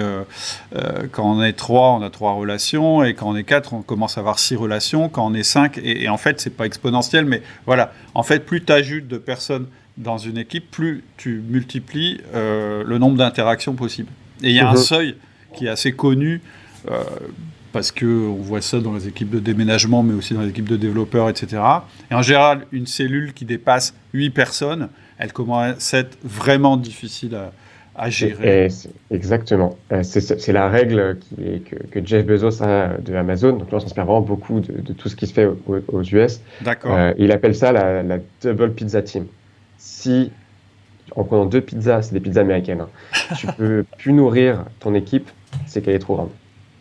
[SPEAKER 1] 3, on a 3 relations. Et quand on est 4, on commence à avoir 6 relations. Quand on est 5, et en fait, c'est pas exponentiel, mais voilà. En fait, plus tu ajoutes de personnes dans une équipe, plus tu multiplies le nombre d'interactions possibles. Et il y a un seuil qui est assez connu, parce qu'on voit ça dans les équipes de déménagement, mais aussi dans les équipes de développeurs, etc. Et en général, une cellule qui dépasse 8 personnes, elle commence à être vraiment difficile à gérer.
[SPEAKER 2] Exactement. C'est la règle que Jeff Bezos a de Amazon. Donc là, on s'inspire vraiment beaucoup de tout ce qui se fait aux US.
[SPEAKER 1] D'accord.
[SPEAKER 2] Il appelle ça la double pizza team. Si, en prenant 2 pizzas, c'est des pizzas américaines, tu peux plus nourrir ton équipe, c'est qu'elle est trop grande.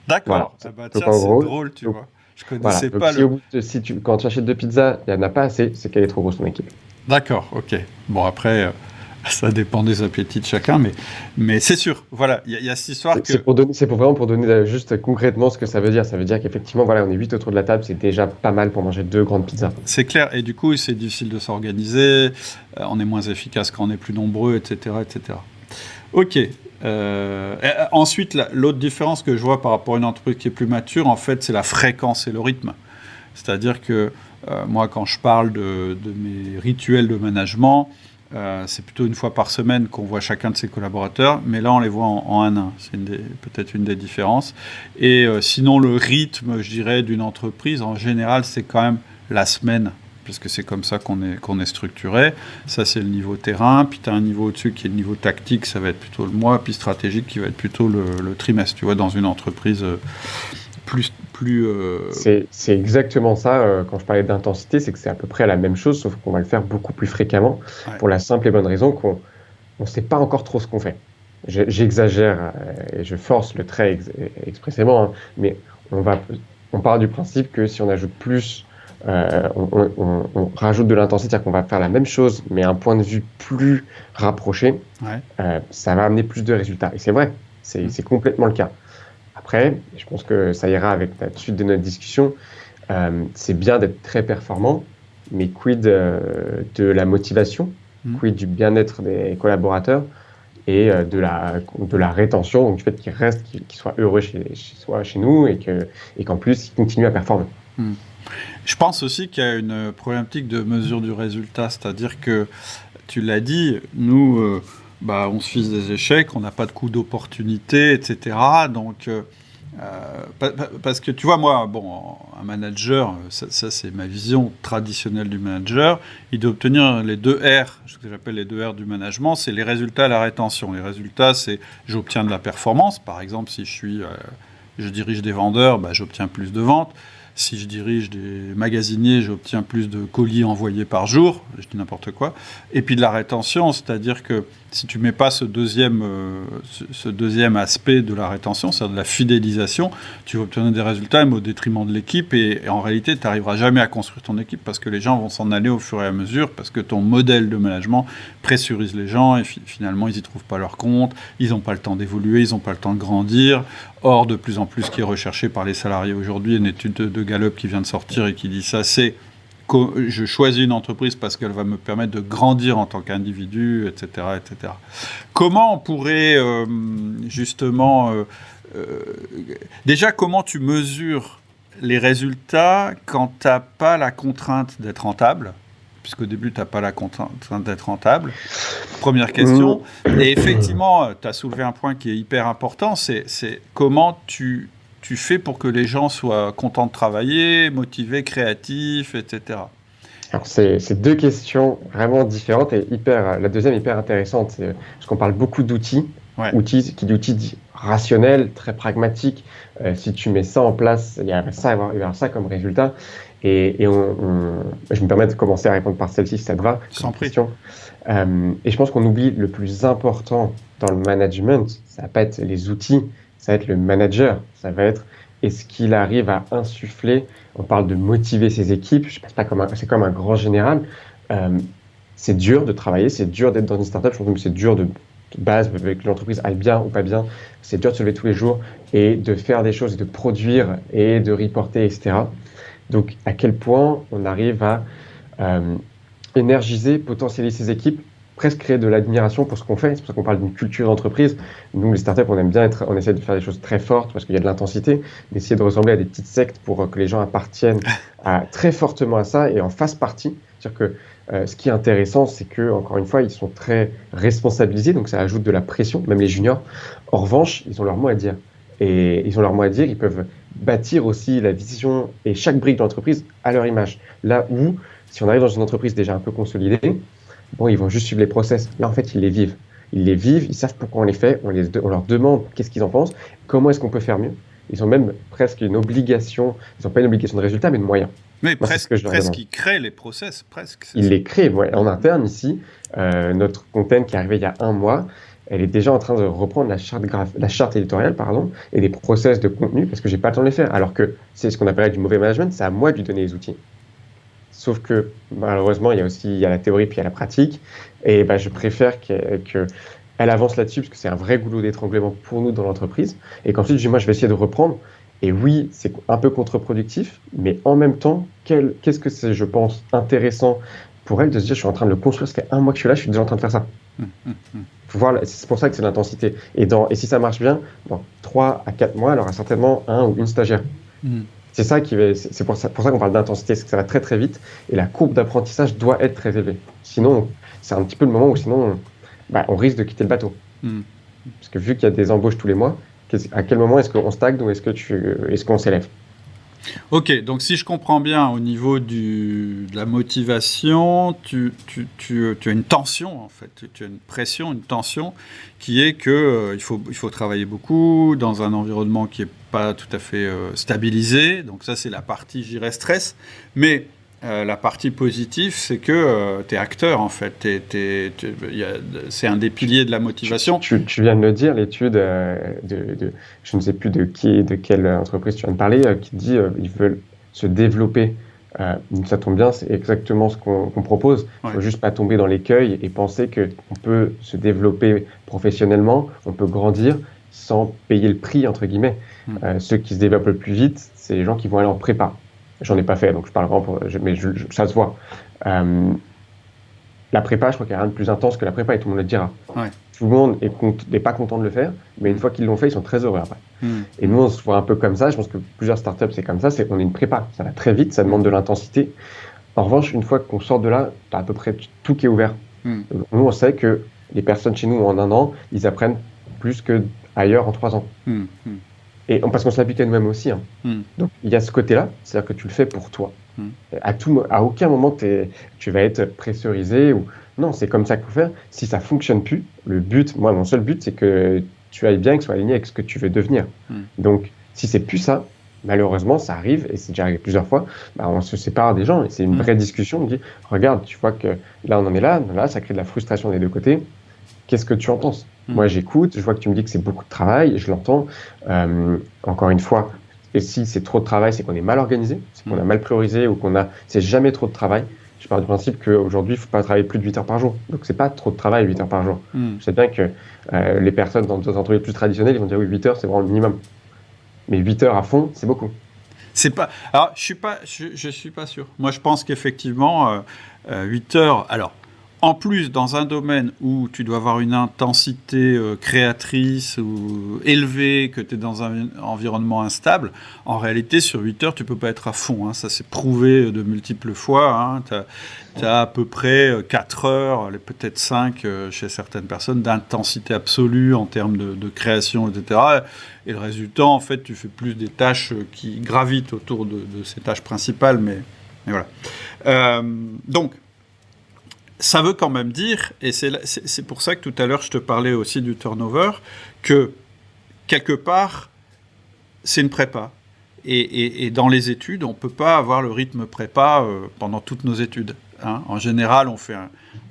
[SPEAKER 1] D'accord.
[SPEAKER 2] Voilà.
[SPEAKER 1] Tiens, c'est drôle, tu vois. Je connaissais pas
[SPEAKER 2] quand tu achètes 2 pizzas, il n'y en a pas assez, c'est qu'elle est trop grosse ton équipe.
[SPEAKER 1] D'accord, ok. Bon, après, ça dépend des appétits de chacun, mais c'est sûr. Voilà, il y a cette histoire
[SPEAKER 2] c'est vraiment pour donner juste concrètement ce que ça veut dire. Ça veut dire qu'effectivement, voilà, on est 8 autour de la table, c'est déjà pas mal pour manger 2 grandes pizzas.
[SPEAKER 1] C'est clair, et du coup, c'est difficile de s'organiser, on est moins efficace quand on est plus nombreux, etc., etc. Ok. Ensuite, l'autre différence que je vois par rapport à une entreprise qui est plus mature, en fait, c'est la fréquence et le rythme. C'est-à-dire que moi, quand je parle de mes rituels de management, c'est plutôt une fois par semaine qu'on voit chacun de ses collaborateurs, mais là, on les voit en 1-1. C'est peut-être une des différences. Et sinon, le rythme, je dirais, d'une entreprise, en général, c'est quand même la semaine, parce que c'est comme ça qu'on est structuré. Ça, c'est le niveau terrain. Puis, tu as un niveau au-dessus qui est le niveau tactique, ça va être plutôt le mois. Puis stratégique, qui va être plutôt le trimestre, tu vois, dans une entreprise plus...
[SPEAKER 2] C'est exactement ça, quand je parlais d'intensité, c'est que c'est à peu près la même chose, sauf qu'on va le faire beaucoup plus fréquemment, pour la simple et bonne raison qu'on ne sait pas encore trop ce qu'on fait. J'exagère et je force le trait expressément, hein, mais on part du principe que si on ajoute plus, on rajoute de l'intensité, c'est-à-dire qu'on va faire la même chose, mais un point de vue plus rapproché, ça va amener plus de résultats. Et c'est vrai, c'est complètement le cas. Après, je pense que ça ira avec la suite de notre discussion. C'est bien d'être très performant, mais quid de la motivation, quid du bien-être des collaborateurs et de la rétention, donc du fait qu'ils restent, qu'ils soient heureux chez nous et qu'en plus, ils continuent à performer.
[SPEAKER 1] Je pense aussi qu'il y a une problématique de mesure du résultat, c'est-à-dire que, tu l'as dit, nous... on se fiche des échecs, on n'a pas de coup d'opportunité, etc. Donc, parce que tu vois, moi, un manager, ça c'est ma vision traditionnelle du manager, il doit obtenir les 2 R, ce que j'appelle les 2 R du management, c'est les résultats et la rétention. Les résultats, c'est j'obtiens de la performance. Par exemple, si je dirige des vendeurs, j'obtiens plus de ventes. Si je dirige des magasiniers, j'obtiens plus de colis envoyés par jour, je dis n'importe quoi. Et puis de la rétention, c'est-à-dire que si tu mets pas ce deuxième aspect de la rétention, c'est-à-dire de la fidélisation, tu vas obtenir des résultats mais au détriment de l'équipe et en réalité, tu n'arriveras jamais à construire ton équipe parce que les gens vont s'en aller au fur et à mesure, parce que ton modèle de management pressurise les gens et finalement, ils n'y trouvent pas leur compte, ils n'ont pas le temps d'évoluer, ils n'ont pas le temps de grandir. Or, de plus en plus, ce qui est recherché par les salariés aujourd'hui, une étude de Gallup qui vient de sortir et qui dit ça, c'est je choisis une entreprise parce qu'elle va me permettre de grandir en tant qu'individu, etc., etc. Comment on pourrait justement... déjà, comment tu mesures les résultats quand tu n'as pas la contrainte d'être rentable ? Puisqu'au début, tu n'as pas la contrainte d'être rentable. Première question. Et effectivement, tu as soulevé un point qui est hyper important, c'est comment tu fais pour que les gens soient contents de travailler, motivés, créatifs, etc.
[SPEAKER 2] Alors, c'est deux questions vraiment différentes et la deuxième hyper intéressante. Parce qu'on parle beaucoup d'outils. Ouais. Outils dit rationnels, très pragmatiques. Si tu mets ça en place, il y a ça comme résultat. Et je me permets de commencer à répondre par celle-ci, si ça te va.
[SPEAKER 1] Sans prix.
[SPEAKER 2] Et je pense qu'on oublie le plus important dans le management, ça va pas être les outils, ça va être le manager. Ça va être est-ce qu'il arrive à insuffler, on parle de motiver ses équipes, je pense pas c'est comme un grand général. C'est dur de travailler, c'est dur d'être dans une startup, je pense que c'est dur de base, que l'entreprise aille bien ou pas bien, c'est dur de se lever tous les jours et de faire des choses, et de produire et de reporter, etc. Donc, à quel point on arrive à énergiser, potentialiser ses équipes, presque créer de l'admiration pour ce qu'on fait. C'est pour ça qu'on parle d'une culture d'entreprise. Nous, les startups, on essaie de faire des choses très fortes parce qu'il y a de l'intensité, d'essayer de ressembler à des petites sectes pour que les gens appartiennent très fortement à ça et en fassent partie. C'est-à-dire que ce qui est intéressant, c'est que, encore une fois, ils sont très responsabilisés, donc ça ajoute de la pression, même les juniors. En revanche, ils ont leur mot à dire. Et ils ont leur mot à dire, ils peuvent bâtir aussi la vision et chaque brique de l'entreprise à leur image. Là où, si on arrive dans une entreprise déjà un peu consolidée, ils vont juste suivre les process. Là, en fait, ils les vivent. Ils savent pourquoi on les fait, on leur demande qu'est-ce qu'ils en pensent, comment est-ce qu'on peut faire mieux. Ils ont même presque une obligation, ils n'ont pas une obligation de résultat, mais de moyens.
[SPEAKER 1] Mais presque ils créent les process, presque.
[SPEAKER 2] Ils les créent, en interne ici. Notre content qui est arrivé il y a 1 mois, elle est déjà en train de reprendre la charte éditoriale, et des process de contenu, parce que j'ai pas le temps de les faire. Alors que c'est ce qu'on appelle du mauvais management, c'est à moi de lui donner les outils. Sauf que, malheureusement, il y a la théorie puis il y a la pratique. Et je préfère qu'elle avance là-dessus, parce que c'est un vrai goulot d'étranglement pour nous dans l'entreprise. Et qu'ensuite, moi, je vais essayer de reprendre. Et oui, c'est un peu contre-productif, mais en même temps, qu'est-ce que c'est, je pense, intéressant pour elle de se dire, je suis en train de le construire, ça fait 1 mois que je suis là, je suis déjà en train de faire ça. Faut voir, c'est pour ça que c'est l'intensité. Et si ça marche bien, dans 3 à 4 mois, elle aura certainement un ou une stagiaire. C'est ça c'est pour ça qu'on parle d'intensité, c'est que ça va très très vite et la courbe d'apprentissage doit être très élevée. Sinon, c'est un petit peu le moment où on risque de quitter le bateau. Parce que vu qu'il y a des embauches tous les mois, à quel moment est-ce qu'on stagne ou est-ce qu'on s'élève ?
[SPEAKER 1] Ok, donc si je comprends bien, au niveau de la motivation, tu as une tension en fait, tu as une pression, une tension qui est que il faut travailler beaucoup dans un environnement qui n'est pas tout à fait stabilisé, donc ça c'est la partie, je dirais, stress, mais la partie positive, c'est que tu es acteur en fait, c'est un des piliers de la motivation.
[SPEAKER 2] Tu viens de le dire, l'étude je ne sais plus de quelle entreprise tu viens de parler, qui dit ils veulent se développer. Ça tombe bien, c'est exactement ce qu'on propose. Il ne faut juste pas tomber dans l'écueil et penser qu'on peut se développer professionnellement, on peut grandir sans payer le prix, entre guillemets. Ceux qui se développent le plus vite, c'est les gens qui vont aller en prépa. J'en ai pas fait, donc je parle vraiment mais ça se voit. La prépa, je crois qu'il n'y a rien de plus intense que la prépa, et tout le monde le dira.
[SPEAKER 1] Ouais.
[SPEAKER 2] Tout le monde n'est pas content de le faire, mais une fois qu'ils l'ont fait, ils sont très heureux après. Et nous, on se voit un peu comme ça. Je pense que plusieurs startups, c'est comme ça. On est une prépa, ça va très vite, ça demande de l'intensité. En revanche, une fois qu'on sort de là, tu as à peu près tout qui est ouvert. Nous, on sait que les personnes chez nous, en 1 an, ils apprennent plus qu'ailleurs en 3 ans. Et parce qu'on se l'applique à nous-mêmes aussi. Donc, il y a ce côté-là, c'est-à-dire que tu le fais pour toi. À aucun moment, tu vas être pressurisé. Non, c'est comme ça qu'il faut faire. Si ça ne fonctionne plus, mon seul but, c'est que tu ailles bien, que ce soit aligné avec ce que tu veux devenir. Donc, si c'est plus ça, malheureusement, ça arrive, et c'est déjà arrivé plusieurs fois, on se sépare des gens, et c'est une vraie discussion. On dit, regarde, tu vois que là, on en est là, ça crée de la frustration des deux côtés. qu'est-ce que tu en penses? Moi, j'écoute, je vois que tu me dis que c'est beaucoup de travail, je l'entends. Encore une fois, et si c'est trop de travail, c'est qu'on est mal organisé, c'est qu'on a mal priorisé ou c'est jamais trop de travail. Je pars du principe qu'aujourd'hui, il ne faut pas travailler plus de 8 heures par jour. Donc, c'est pas trop de travail, 8 heures par jour. Je sais bien que les personnes dans des entreprises plus traditionnelles, ils vont dire oui, 8 heures, c'est vraiment le minimum. Mais 8 heures à fond, c'est beaucoup.
[SPEAKER 1] C'est pas. Alors, je suis pas sûr. Moi, je pense qu'effectivement, 8 heures. Alors, en plus, dans un domaine où tu dois avoir une intensité créatrice ou élevée, que tu es dans un environnement instable, en réalité, sur 8 heures, tu peux pas être à fond. Hein. Ça s'est prouvé de multiples fois. Hein. Tu as à peu près 4 heures, peut-être 5 chez certaines personnes, d'intensité absolue en termes de création, etc. Et le résultat, en fait, tu fais plus des tâches qui gravitent autour de ces tâches principales. Mais voilà. Donc, ça veut quand même dire, et c'est pour ça que tout à l'heure je te parlais aussi du turnover, que quelque part, c'est une prépa. Et dans les études, on ne peut pas avoir le rythme prépa pendant toutes nos études. Hein. En général, on fait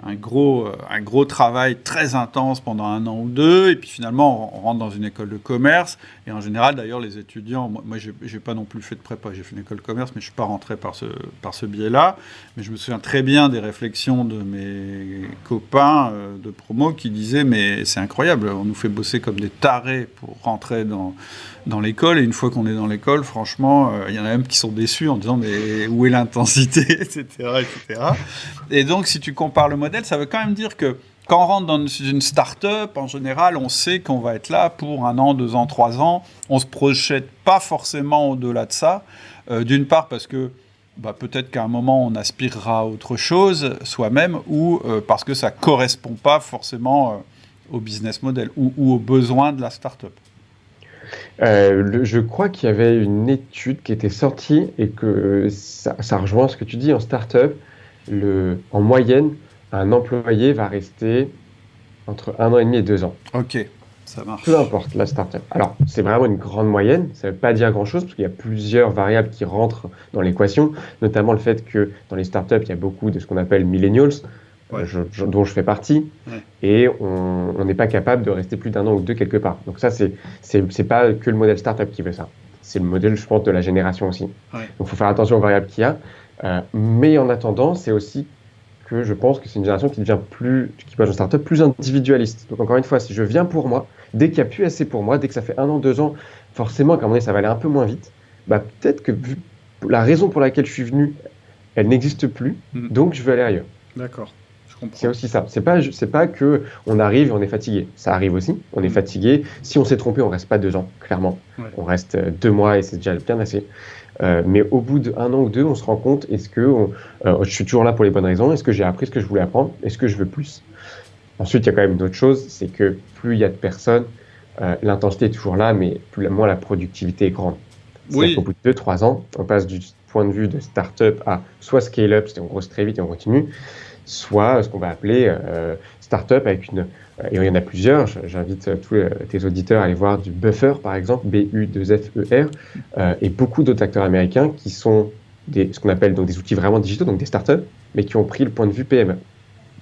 [SPEAKER 1] un gros travail très intense pendant 1 an ou 2, et puis finalement, on rentre dans une école de commerce. Et en général, d'ailleurs, les étudiants, moi je n'ai pas non plus fait de prépa, j'ai fait une école de commerce, mais je ne suis pas rentré par ce biais-là. Mais je me souviens très bien des réflexions de mes copains de promo qui disaient « mais c'est incroyable, on nous fait bosser comme des tarés pour rentrer dans l'école, et une fois qu'on est dans l'école, franchement, il y en a même qui sont déçus en disant « mais où est l'intensité ?» etc., etc. Et donc, si tu compares le modèle, ça veut quand même dire que quand on rentre dans une start-up, en général, on sait qu'on va être là pour 1 an, 2 ans, 3 ans. On ne se projette pas forcément au-delà de ça. D'une part parce que peut-être qu'à un moment, on aspirera à autre chose soi-même, ou parce que ça ne correspond pas forcément au business model ou aux besoins de la start-up.
[SPEAKER 2] Je crois qu'il y avait une étude qui était sortie et que ça rejoint ce que tu dis en start-up. En moyenne, un employé va rester entre 1 an et demi et 2 ans.
[SPEAKER 1] Ok, ça marche.
[SPEAKER 2] Peu importe la start-up. Alors, c'est vraiment une grande moyenne. Ça ne veut pas dire grand-chose parce qu'il y a plusieurs variables qui rentrent dans l'équation, notamment le fait que dans les start-up, il y a beaucoup de ce qu'on appelle millennials, dont je fais partie, et on n'est pas capable de rester plus d'1 an ou 2 quelque part. Donc ça, c'est pas que le modèle start-up qui veut ça. C'est le modèle, je pense, de la génération aussi. Donc il faut faire attention aux variables qu'il y a. Mais en attendant, c'est aussi que je pense que c'est une génération qui passe en start-up plus individualiste. Donc encore une fois, si je viens pour moi, dès qu'il n'y a plus assez pour moi, dès que ça fait 1 an, 2 ans, forcément qu'à un moment donné, ça va aller un peu moins vite, peut-être que la raison pour laquelle je suis venu, elle n'existe plus, donc je veux aller ailleurs.
[SPEAKER 1] D'accord.
[SPEAKER 2] C'est aussi ça. C'est pas que on arrive et on est fatigué. Ça arrive aussi. On est fatigué. Si on s'est trompé, on reste pas 2 ans, clairement. On reste 2 mois et c'est déjà bien assez. Mais au bout d'1 an ou 2, on se rend compte, est-ce que je suis toujours là pour les bonnes raisons? Est-ce que j'ai appris ce que je voulais apprendre? Est-ce que je veux plus? Ensuite, il y a quand même une autre chose, c'est que plus il y a de personnes, l'intensité est toujours là, mais moins la productivité est grande. C'est-à-dire qu'au bout de 2-3 ans, on passe du point de vue de start-up à soit scale-up, c'est-à-dire on grossit très vite et on continue, soit ce qu'on va appeler start-up avec et il y en a plusieurs. J'invite tous tes auditeurs à aller voir du Buffer, par exemple, BU2FER, et beaucoup d'autres acteurs américains qui sont ce qu'on appelle donc des outils vraiment digitaux, donc des start-up, mais qui ont pris le point de vue PME.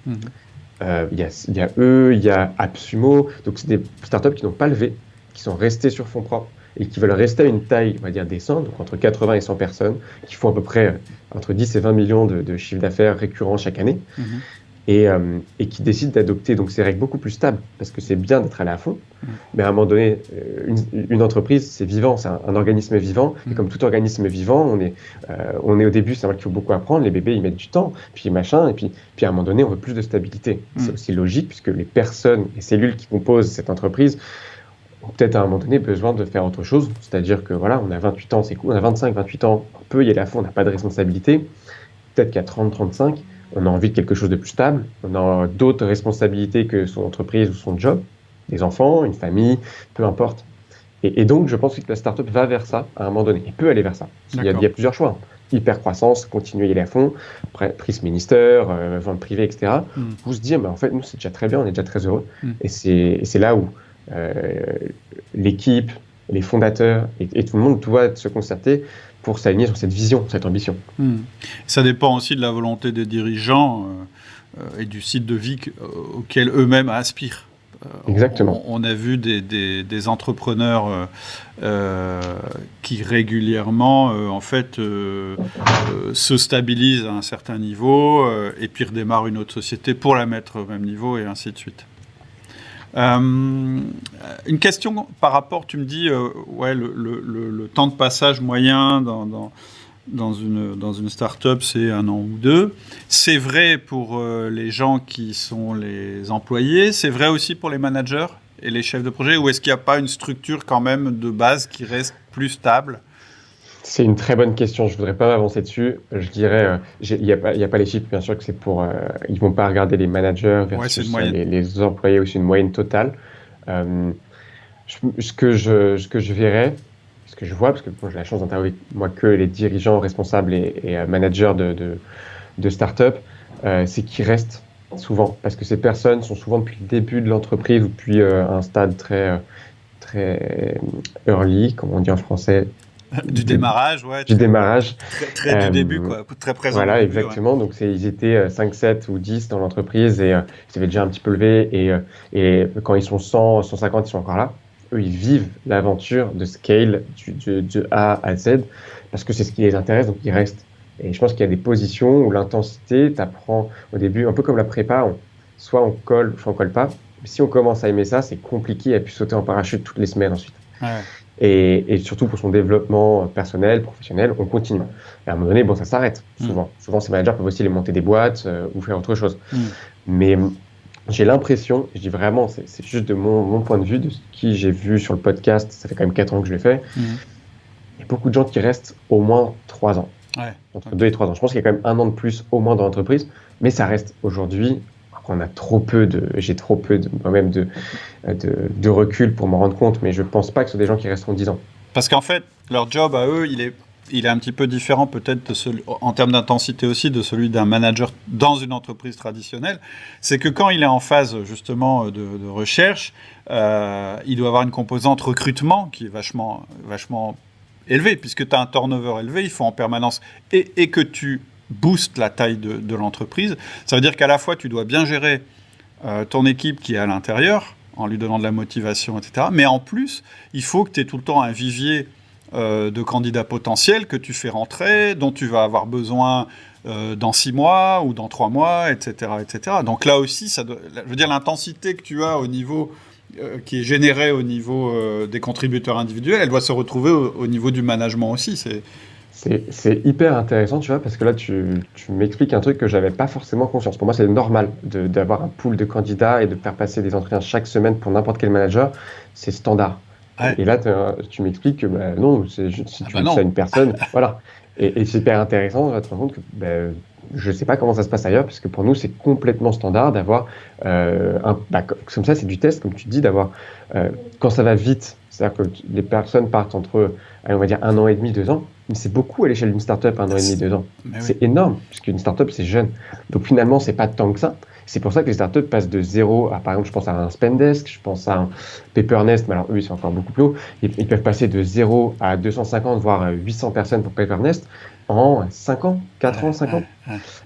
[SPEAKER 2] Il y a eux, il y a AppSumo, donc c'est des start-up qui n'ont pas levé, qui sont restés sur fonds propres et qui veulent rester à une taille, on va dire, décente, donc entre 80 et 100 personnes, qui font à peu près entre 10 et 20 millions de chiffre d'affaires récurrents chaque année, et qui décident d'adopter donc ces règles beaucoup plus stables, parce que c'est bien d'être allé à fond, mais à un moment donné, une entreprise, c'est vivant, c'est un organisme vivant, et comme tout organisme vivant, on est au début, c'est vrai qu'il faut beaucoup apprendre, les bébés, ils mettent du temps, puis machin, et puis à un moment donné, on veut plus de stabilité. C'est aussi logique, puisque les personnes, les cellules qui composent cette entreprise, ont peut-être à un moment donné besoin de faire autre chose, c'est-à-dire que voilà, on a 28 ans, c'est cool, on a 25, 28 ans, on peut y aller à fond, on n'a pas de responsabilité, peut-être qu'à 30, 35, on a envie de quelque chose de plus stable, on a d'autres responsabilités que son entreprise ou son job, des enfants, une famille, peu importe. Et donc, je pense que la startup va vers ça à un moment donné, et peut aller vers ça. Il y a plusieurs choix. Hyper croissance, continuer à y aller à fond, Prix Minister, vente privée, etc. Vous se dire, en fait, nous, c'est déjà très bien, on est déjà très heureux. Et c'est là où l'équipe, les fondateurs et tout le monde doit se concerter pour s'aligner sur cette vision, cette ambition.
[SPEAKER 1] Ça dépend aussi de la volonté des dirigeants et du site de vie auquel eux-mêmes aspirent.
[SPEAKER 2] Exactement.
[SPEAKER 1] On a vu des entrepreneurs qui régulièrement, en fait, se stabilisent à un certain niveau et puis redémarrent une autre société pour la mettre au même niveau et ainsi de suite. Une question par rapport, tu me dis, le temps de passage moyen dans une start-up, c'est 1 an ou 2. C'est vrai pour les gens qui sont les employés, c'est vrai aussi pour les managers et les chefs de projet, ou est-ce qu'il n'y a pas une structure quand même de base qui reste plus stable ?
[SPEAKER 2] C'est une très bonne question. Je ne voudrais pas m'avancer dessus. Je dirais, il n'y a pas les chiffres, bien sûr, que c'est pour. Ils ne vont pas regarder les managers versus les employés, ou c'est une moyenne totale. Ce que je verrais, ce que je vois, parce que j'ai la chance d'interviewer moi que les dirigeants responsables et managers de start-up, c'est qu'ils restent souvent, parce que ces personnes sont souvent depuis le début de l'entreprise ou depuis un stade très early, comme on dit en français.
[SPEAKER 1] Du démarrage, ouais.
[SPEAKER 2] Du démarrage.
[SPEAKER 1] Très du début, quoi. Très présent.
[SPEAKER 2] Voilà,
[SPEAKER 1] début,
[SPEAKER 2] exactement. Ouais. Donc, ils étaient 5, 7 ou 10 dans l'entreprise et ils s'avaient déjà un petit peu levé. Et quand ils sont 100, 150, ils sont encore là. Eux, ils vivent l'aventure de scale de A à Z parce que c'est ce qui les intéresse, donc ils restent. Et je pense qu'il y a des positions où l'intensité, t'apprends au début, un peu comme la prépa, soit on colle, soit on colle pas. Si on commence à aimer ça, c'est compliqué à puis sauter en parachute toutes les semaines ensuite. Ouais. Et surtout pour son développement personnel, professionnel, on continue. Et à un moment donné, ça s'arrête, souvent. Souvent, ces managers peuvent aussi les monter des boîtes ou faire autre chose. Mais j'ai l'impression, je dis vraiment, c'est juste de mon point de vue, de ce que j'ai vu sur le podcast, ça fait quand même 4 ans que je l'ai fait, il y a beaucoup de gens qui restent au moins 3 ans. Ouais. Entre 2 et 3 ans. Je pense qu'il y a quand même 1 an de plus au moins dans l'entreprise, mais ça reste aujourd'hui. On a j'ai trop peu moi-même de recul pour m'en rendre compte, mais je pense pas que ce sont des gens qui resteront 10 ans.
[SPEAKER 1] Parce qu'en fait, leur job à eux, il est un petit peu différent peut-être en termes d'intensité aussi de celui d'un manager dans une entreprise traditionnelle. C'est que quand il est en phase justement de recherche, il doit avoir une composante recrutement qui est vachement élevée, puisque tu as un turnover élevé, il faut en permanence et que tu booste la taille de l'entreprise. Ça veut dire qu'à la fois, tu dois bien gérer ton équipe qui est à l'intérieur, en lui donnant de la motivation, etc. Mais en plus, il faut que tu aies tout le temps un vivier de candidats potentiels que tu fais rentrer, dont tu vas avoir besoin dans 6 mois ou dans 3 mois, etc. etc. Donc là aussi, je veux dire, l'intensité que tu as au niveau, qui est générée au niveau des contributeurs individuels, elle doit se retrouver au niveau du management aussi.
[SPEAKER 2] C'est hyper intéressant, tu vois, parce que là, tu m'expliques un truc que j'avais pas forcément conscience. Pour moi, c'est normal d'avoir un pool de candidats et de faire passer des entretiens chaque semaine pour n'importe quel manager. C'est standard. Ouais. Et là, tu m'expliques que non, c'est juste si tu dis ça à une personne, voilà. Et c'est hyper intéressant de te rendre compte que je sais pas comment ça se passe ailleurs, parce que pour nous, c'est complètement standard d'avoir comme ça, c'est du test, comme tu dis, d'avoir quand ça va vite, c'est-à-dire que les personnes partent entre, on va dire, 1 an et demi, 2 ans. Mais c'est beaucoup à l'échelle d'une start-up, 1 an et demi, 2 ans. C'est énorme, puisqu'une start-up, c'est jeune. Donc finalement, c'est pas tant que ça. C'est pour ça que les start-up passent de 0 à, par exemple, je pense à un Spendesk, je pense à un Paper.Nest, mais alors eux, ils sont encore beaucoup plus haut. Ils peuvent passer de 0 à 250, voire 800 personnes pour Paper.Nest en 5 ans, 4 ans, 5 ans,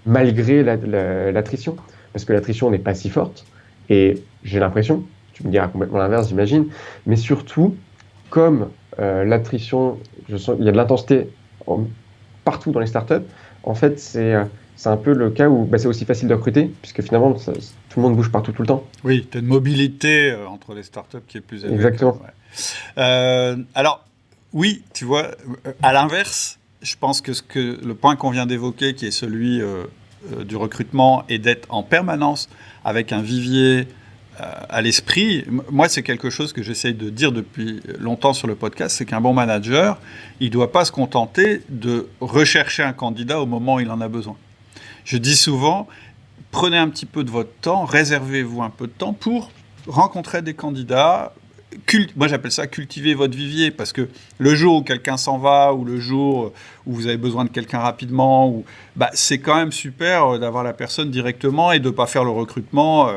[SPEAKER 2] malgré l'attrition. Parce que l'attrition n'est pas si forte. Et j'ai l'impression, tu me diras complètement l'inverse, j'imagine, mais surtout, comme l'attrition, il y a de l'intensité partout dans les startups. En fait, c'est un peu le cas où c'est aussi facile de recruter, puisque finalement, tout le monde bouge partout tout le temps.
[SPEAKER 1] Oui, tu as une mobilité entre les startups qui est plus élevée.
[SPEAKER 2] Exactement.
[SPEAKER 1] Alors, oui, tu vois, à l'inverse, je pense que le point qu'on vient d'évoquer, qui est celui du recrutement, et d'être en permanence avec un vivier à l'esprit, moi, c'est quelque chose que j'essaye de dire depuis longtemps sur le podcast, c'est qu'un bon manager, il ne doit pas se contenter de rechercher un candidat au moment où il en a besoin. Je dis souvent, prenez un petit peu de votre temps, réservez-vous un peu de temps pour rencontrer des candidats. Moi, j'appelle ça cultiver votre vivier, parce que le jour où quelqu'un s'en va, ou le jour où vous avez besoin de quelqu'un rapidement, c'est quand même super d'avoir la personne directement et de ne pas faire le recrutement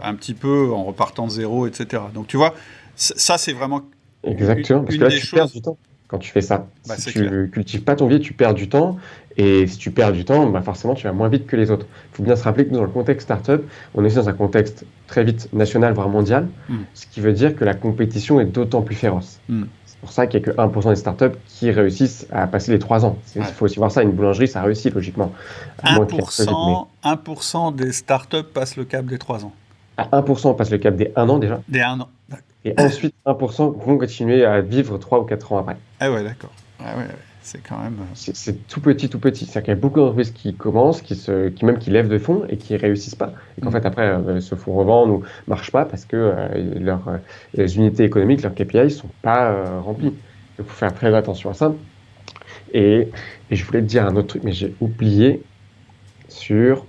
[SPEAKER 1] un petit peu en repartant de zéro, etc. Donc, tu vois, ça, c'est vraiment
[SPEAKER 2] exactement, parce que là, tu perds du temps. quand tu fais ça.
[SPEAKER 1] Bah,
[SPEAKER 2] Si
[SPEAKER 1] c'est
[SPEAKER 2] tu
[SPEAKER 1] clair.
[SPEAKER 2] cultives pas ton biais, tu perds du temps. Et si tu perds du temps, bah forcément, tu vas moins vite que les autres. Il faut bien se rappeler que nous, dans le contexte startup, on est aussi dans un contexte très vite national, voire mondial,
[SPEAKER 1] Mm.
[SPEAKER 2] ce qui veut dire que la compétition est d'autant plus féroce.
[SPEAKER 1] Mm.
[SPEAKER 2] C'est pour ça qu'il n'y a que 1% des startups qui réussissent à passer les 3 ans. Il
[SPEAKER 1] Ouais.
[SPEAKER 2] faut aussi voir ça. Une boulangerie, ça réussit, logiquement. À moins qu'il y ait un Covid, mais
[SPEAKER 1] 1% des startups passent le cap des 3 ans.
[SPEAKER 2] à 1%, on passe le cap des 1 an déjà.
[SPEAKER 1] Des 1 an.
[SPEAKER 2] Et ensuite, 1% vont continuer à vivre 3 ou 4 ans après.
[SPEAKER 1] Ah ouais, d'accord. Ouais, c'est quand même...
[SPEAKER 2] C'est tout petit, tout petit. C'est-à-dire qu'il y a beaucoup d'entreprises qui commencent, qui lèvent de fonds et qui réussissent pas. Et qu'en fait, après, se font revendre ou marchent pas parce que les unités économiques, leurs KPI, sont pas remplis. Donc, il faut faire très attention à ça. Et je voulais te dire un autre truc, mais j'ai oublié sur...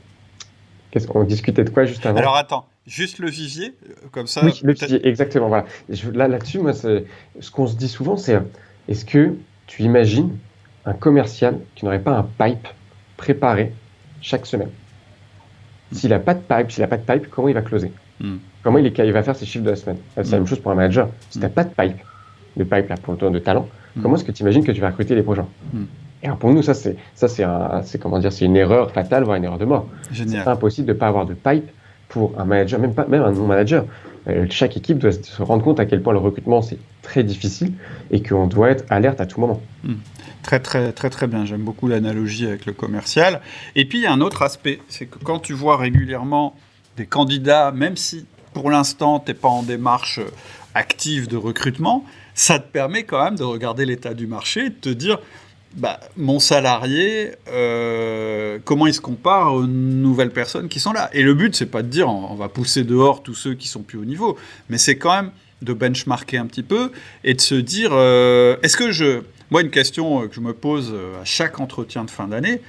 [SPEAKER 2] On discutait de quoi juste avant?
[SPEAKER 1] Alors attends, juste le vivier, comme ça...
[SPEAKER 2] Oui, le
[SPEAKER 1] peut-être-
[SPEAKER 2] pilier, exactement. Voilà. Là-dessus, moi, ce qu'on se dit souvent, c'est est-ce que tu imagines un commercial qui n'aurait pas un pipe préparé chaque semaine? S'il n'a pas de pipe, comment il va closer?
[SPEAKER 1] Mm.
[SPEAKER 2] Comment il va faire ses chiffres de la semaine? C'est la même chose pour un manager. Si tu n'as pas de pipe là, pour de talent, comment est-ce que tu imagines que tu vas recruter les prochains? Et alors pour nous, c'est comment dire, c'est une erreur fatale, voire une erreur de mort.
[SPEAKER 1] Génial.
[SPEAKER 2] C'est impossible de ne pas avoir de pipe pour un manager, même un non-manager. Chaque équipe doit se rendre compte à quel point le recrutement, c'est très difficile et qu'on doit être alerte à tout moment.
[SPEAKER 1] Très, très, très, très bien. J'aime beaucoup l'analogie avec le commercial. Et puis, il y a un autre aspect, c'est que quand tu vois régulièrement des candidats, même si pour l'instant, tu n'es pas en démarche active de recrutement, ça te permet quand même de regarder l'état du marché et de te dire... mon salarié, comment il se compare aux nouvelles personnes qui sont là? Et le but, c'est pas de dire on va pousser dehors tous ceux qui sont plus au niveau, mais c'est quand même de benchmarker un petit peu et de se dire est-ce que moi, une question que je me pose à chaque entretien de fin d'année,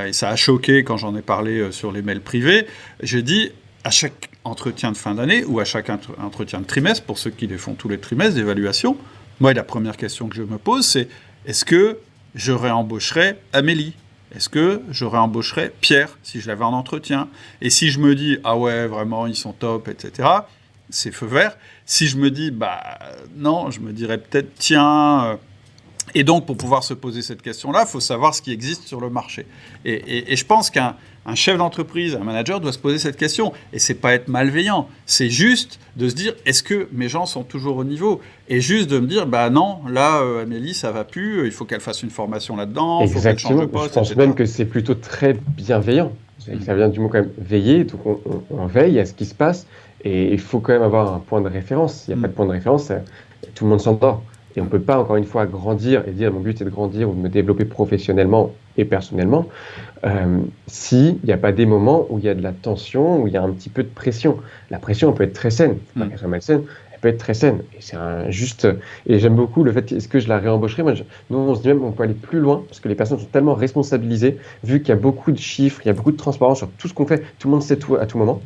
[SPEAKER 1] et ça a choqué quand j'en ai parlé sur les mails privés, j'ai dit à chaque entretien de fin d'année ou à chaque entretien de trimestre, pour ceux qui les font tous les trimestres d'évaluation, moi, la première question que je me pose, c'est est-ce que je réembaucherais Amélie? Est-ce que je réembaucherais Pierre si je l'avais en entretien? Et si je me dis, ah ouais, vraiment, ils sont top, etc., c'est feu vert. Si je me dis, non, je me dirais peut-être, tiens... Et donc, pour pouvoir se poser cette question-là, il faut savoir ce qui existe sur le marché. Et je pense qu'un chef d'entreprise, un manager doit se poser cette question. Et c'est pas être malveillant, c'est juste de se dire, est-ce que mes gens sont toujours au niveau? Et juste de me dire, non, là, Amélie, ça va plus, il faut qu'elle fasse une formation là-dedans, il faut qu'elle change de
[SPEAKER 2] Exactement.
[SPEAKER 1] poste,
[SPEAKER 2] Je pense
[SPEAKER 1] etc.
[SPEAKER 2] même que c'est plutôt très bienveillant. Ça vient du mot quand même veiller, donc on veille à ce qui se passe et il faut quand même avoir un point de référence. S'il n'y a pas de point de référence, tout le monde s'endort. Et on ne peut pas, encore une fois, grandir et dire mon but est de grandir ou de me développer professionnellement et personnellement s'il n'y a pas des moments où il y a de la tension, où il y a un petit peu de pression. La pression, elle peut être très saine. C'est pas qu'elle soit malsaine, elle peut être très saine. Et c'est juste. Et j'aime beaucoup le fait est-ce que je la réembaucherai? Nous, on se dit même qu'on peut aller plus loin parce que les personnes sont tellement responsabilisées, vu qu'il y a beaucoup de chiffres, il y a beaucoup de transparence sur tout ce qu'on fait, tout le monde sait tout à tout moment.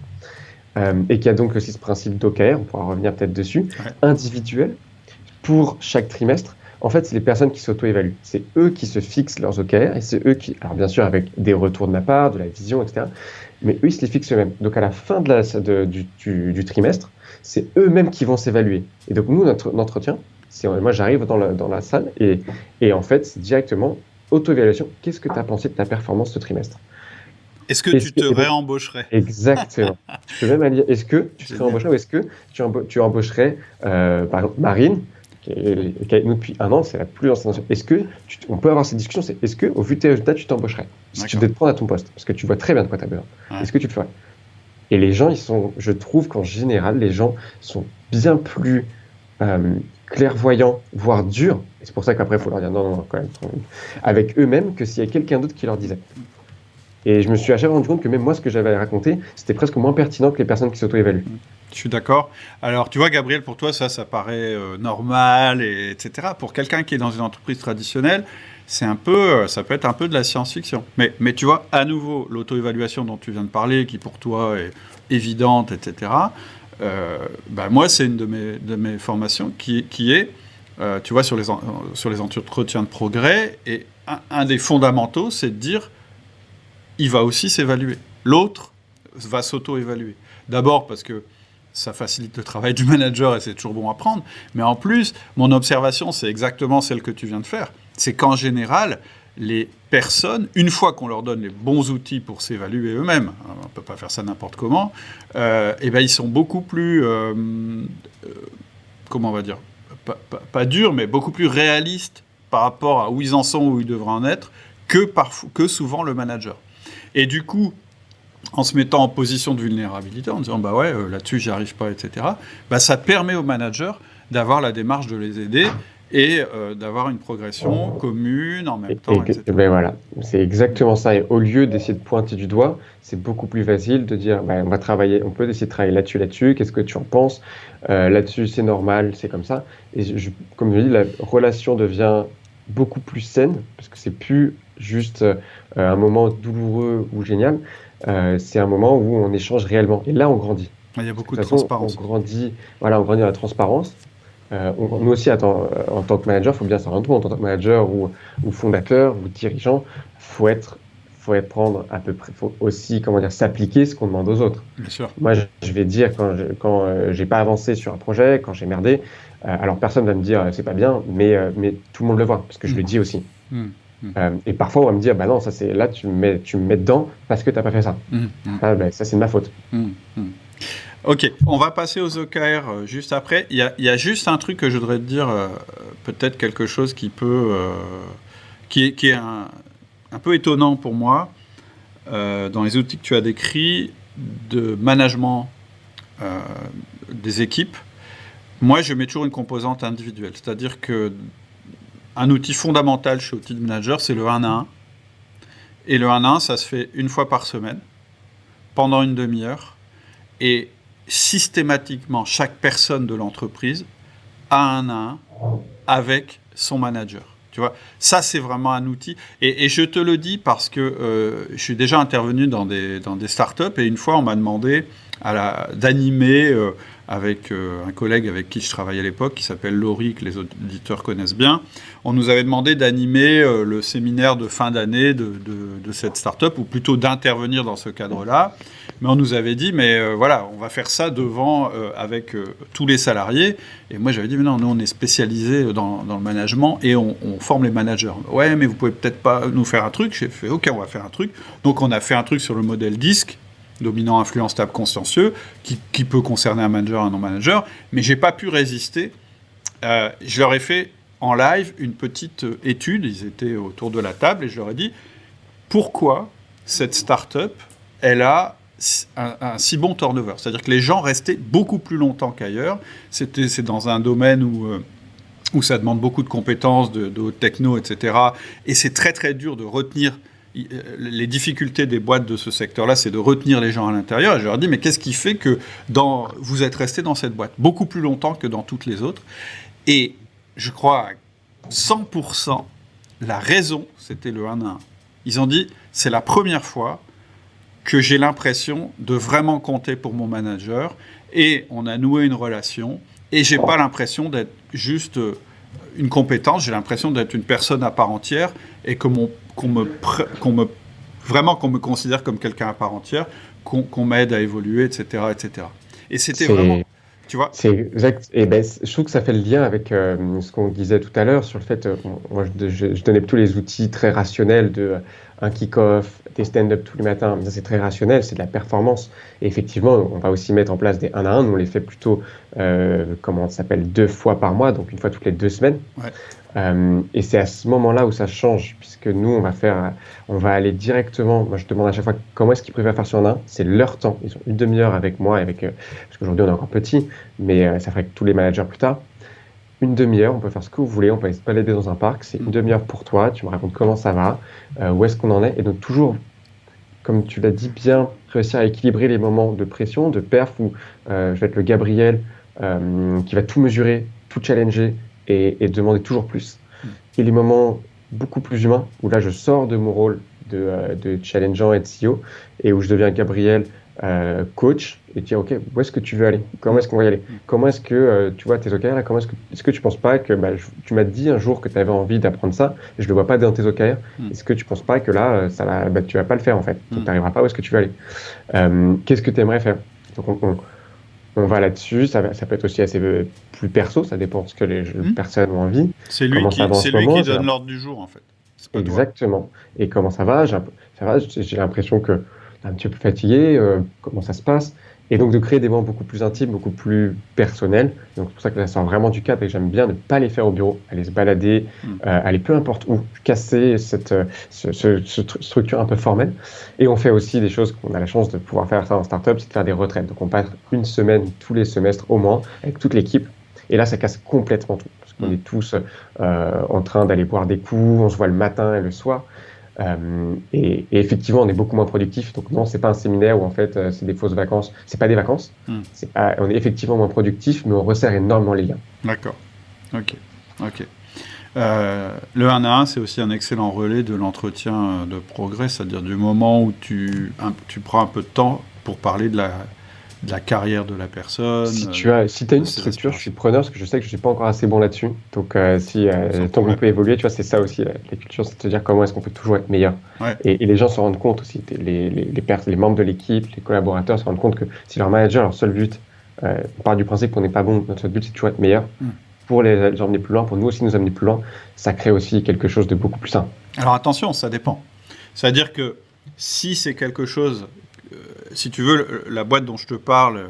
[SPEAKER 2] Et qu'il y a donc aussi ce principe d'OKR, on pourra revenir peut-être dessus, individuel. Pour chaque trimestre, en fait, c'est les personnes qui s'auto-évaluent. C'est eux qui se fixent leurs OKR et c'est eux qui, alors bien sûr avec des retours de ma part, de la vision, etc., mais eux, ils se les fixent eux-mêmes. Donc à la fin du trimestre, c'est eux-mêmes qui vont s'évaluer. Et donc nous, notre entretien, moi j'arrive dans la salle et en fait, c'est directement auto-évaluation. Qu'est-ce que tu as pensé de ta performance ce trimestre?
[SPEAKER 1] Est-ce que tu te réembaucherais?
[SPEAKER 2] Exactement. Je peux même aller dire, est-ce que tu te réembaucherais ou est-ce que tu embaucherais, par exemple, Marine, qui est avec nous depuis 1 an, c'est la plus ancienne. Est-ce que, on peut avoir cette discussion, c'est est-ce que, au vu de tes résultats, tu t'embaucherais? Si tu devais te prendre à ton poste, parce que tu vois très bien de quoi tu as besoin. Est-ce que tu le ferais? Et les gens, je trouve qu'en général, les gens sont bien plus clairvoyants, voire durs. Et c'est pour ça qu'après, il faut leur dire non, quand même, avec eux-mêmes, que s'il y a quelqu'un d'autre qui leur disait. Et je me suis à chaque fois rendu compte que même moi, ce que j'avais raconté, c'était presque moins pertinent que les personnes qui s'auto-évaluent.
[SPEAKER 1] Je suis d'accord. Alors, tu vois, Gabriel, pour toi, ça paraît normal, etc. Pour quelqu'un qui est dans une entreprise traditionnelle, ça peut être un peu de la science-fiction. Mais tu vois, à nouveau, l'auto-évaluation dont tu viens de parler, qui pour toi est évidente, etc., moi, c'est une de mes formations qui est, tu vois, sur les entretiens de progrès. Et un des fondamentaux, c'est de dire, il va aussi s'évaluer. L'autre va s'auto-évaluer. D'abord parce que ça facilite le travail du manager et c'est toujours bon à prendre. Mais en plus, mon observation, c'est exactement celle que tu viens de faire. C'est qu'en général, les personnes, une fois qu'on leur donne les bons outils pour s'évaluer eux-mêmes, on ne peut pas faire ça n'importe comment, ils sont beaucoup plus, comment on va dire, pas durs, mais beaucoup plus réalistes par rapport à où ils en sont, où ils devraient en être, que souvent le manager. Et du coup, en se mettant en position de vulnérabilité, en disant là-dessus j'y arrive pas, etc., ça permet au manager d'avoir la démarche de les aider et d'avoir une progression commune en même temps, etc.
[SPEAKER 2] Voilà, c'est exactement ça. Et au lieu d'essayer de pointer du doigt, c'est beaucoup plus facile de dire on va travailler, on peut essayer de travailler là-dessus, qu'est-ce que tu en penses, là-dessus c'est normal, c'est comme ça. Et comme je dis, la relation devient beaucoup plus saine, parce que c'est plus juste un moment douloureux ou génial, c'est un moment où on échange réellement. Et là, on grandit.
[SPEAKER 1] Il y a beaucoup de transparence.
[SPEAKER 2] On grandit dans la transparence. Nous aussi, en tant que manager, il faut bien s'en rendre compte. En tant que manager ou fondateur ou dirigeant, faut prendre à peu près, faut aussi s'appliquer ce qu'on demande aux autres.
[SPEAKER 1] Bien sûr.
[SPEAKER 2] Moi, je vais dire quand j'ai pas avancé sur un projet, quand j'ai merdé, alors personne va me dire c'est pas bien, mais tout le monde le voit parce que je le dis aussi. Et parfois on va me dire non, ça c'est là tu me mets dedans parce que t'as pas fait ça. Ça c'est de ma faute.
[SPEAKER 1] Ok, on va passer aux OKR juste après. Il y a juste un truc que je voudrais te dire, peut-être quelque chose qui peut, qui est un peu étonnant pour moi dans les outils que tu as décrits de management des équipes. Moi, je mets toujours une composante individuelle, c'est-à-dire que un outil fondamental chez Outil de Manager, c'est le 1 à 1. Et le 1 à 1, ça se fait une fois par semaine, pendant une demi-heure. Et systématiquement, chaque personne de l'entreprise a un 1 à 1 avec son manager. Tu vois, ça, c'est vraiment un outil. Et je te le dis parce que je suis déjà intervenu dans des startups et une fois, on m'a demandé d'animer avec un collègue avec qui je travaillais à l'époque, qui s'appelle Laurie, que les auditeurs connaissent bien. On nous avait demandé d'animer le séminaire de fin d'année de cette start-up, ou plutôt d'intervenir dans ce cadre-là. Mais on nous avait dit, on va faire ça devant, avec tous les salariés. Et moi, j'avais dit, mais non, nous, on est spécialisé dans le management et on forme les managers. Ouais, mais vous pouvez peut-être pas nous faire un truc. J'ai fait, OK, on va faire un truc. Donc, on a fait un truc sur le modèle DISC, dominant, influent, stable, consciencieux, qui peut concerner un manager, un non-manager, mais j'ai pas pu résister. Je leur ai fait en live une petite étude, ils étaient autour de la table, et je leur ai dit pourquoi cette start-up, elle a un si bon turnover. C'est-à-dire que les gens restaient beaucoup plus longtemps qu'ailleurs. C'est dans un domaine où ça demande beaucoup de compétences, de haute techno, etc. Et c'est très très dur de retenir. Les difficultés des boîtes de ce secteur-là, c'est de retenir les gens à l'intérieur. Et je leur dis, mais qu'est-ce qui fait que vous êtes restés dans cette boîte beaucoup plus longtemps que dans toutes les autres? Et je crois à 100%, la raison, c'était le 1 à 1. Ils ont dit, c'est la première fois que j'ai l'impression de vraiment compter pour mon manager. Et on a noué une relation. Et j'ai pas l'impression d'être juste une compétence, j'ai l'impression d'être une personne à part entière et qu'on me considère comme quelqu'un à part entière, qu'on m'aide à évoluer, etc., etc. Et c'était vraiment, tu vois.
[SPEAKER 2] C'est exact. Et je trouve que ça fait le lien avec ce qu'on disait tout à l'heure sur le fait, moi je donnais tous les outils très rationnels de un kick-off, des stand-up tous les matins, mais ça c'est très rationnel, c'est de la performance. Et effectivement, on va aussi mettre en place des 1 à 1, nous on les fait plutôt, 2 fois par mois, donc une fois toutes les 2 semaines. Ouais. Et c'est à ce moment-là où ça change, puisque nous on va aller directement, moi je demande à chaque fois comment est-ce qu'ils préfèrent faire sur 1 à 1, c'est leur temps, ils ont une demi-heure avec moi, parce qu'aujourd'hui on est encore petit, mais ça ferait que tous les managers plus tard. Une demi-heure, on peut faire ce que vous voulez, on peut aller se balader dans un parc, c'est une demi-heure pour toi, tu me racontes comment ça va, où est-ce qu'on en est, et donc toujours, comme tu l'as dit, bien réussir à équilibrer les moments de pression, de perf, où je vais être le Gabriel qui va tout mesurer, tout challenger et demander toujours plus, et les moments beaucoup plus humains, où là je sors de mon rôle de challengeant et de CEO, et où je deviens Gabriel coach, et dire ok, où est-ce que tu veux aller, comment est-ce qu'on va y aller, comment est-ce que tu vois tes OKR là, est-ce que tu penses pas que tu m'as dit un jour que tu avais envie d'apprendre ça, et je le vois pas dans tes OKR, est-ce que tu penses pas que là tu vas pas le faire en fait, tu n'arriveras pas où est-ce que tu veux aller, qu'est-ce que tu aimerais faire, donc on va là-dessus. Ça peut être aussi assez plus perso, ça dépend de ce que les personnes ont envie.
[SPEAKER 1] C'est lui qui donne l'ordre du jour, en fait. C'est pas
[SPEAKER 2] Exactement. Et comment ça va? Ça va, j'ai l'impression que t'es un petit peu fatigué, comment ça se passe? Et donc de créer des moments beaucoup plus intimes, beaucoup plus personnels. Donc c'est pour ça que ça sort vraiment du cadre et j'aime bien ne pas les faire au bureau, aller se balader, aller peu importe où, casser cette structure un peu formelle. Et on fait aussi des choses qu'on a la chance de pouvoir faire ça en startup, c'est de faire des retraites. Donc on passe une semaine tous les semestres au moins avec toute l'équipe. Et là, ça casse complètement tout. Parce qu'on est tous en train d'aller boire des coups, on se voit le matin et le soir. Et effectivement, on est beaucoup moins productif. Donc non, c'est pas un séminaire où en fait c'est des fausses vacances. C'est pas des vacances. On est effectivement moins productif, mais on resserre énormément les liens.
[SPEAKER 1] D'accord. Ok. Le 1 à 1, c'est aussi un excellent relais de l'entretien de progrès, c'est-à-dire du moment où tu prends un peu de temps pour parler de la carrière de la personne.
[SPEAKER 2] Si tu as une structure, je suis preneur parce que je sais que je suis pas encore assez bon là-dessus. Donc, tant qu'on peut évoluer, tu vois, c'est ça aussi la culture, c'est de te dire comment est-ce qu'on peut toujours être meilleur.
[SPEAKER 1] Ouais.
[SPEAKER 2] Et les gens se rendent compte aussi, les membres de l'équipe, les collaborateurs se rendent compte que si leur manager, leur seul but, on part du principe qu'on n'est pas bon, notre seul but c'est toujours être meilleur. Pour les emmener plus loin, pour nous aussi nous amener plus loin, ça crée aussi quelque chose de beaucoup plus sain.
[SPEAKER 1] Alors attention, ça dépend. C'est-à-dire que si c'est quelque chose, si tu veux, la boîte dont je te parle,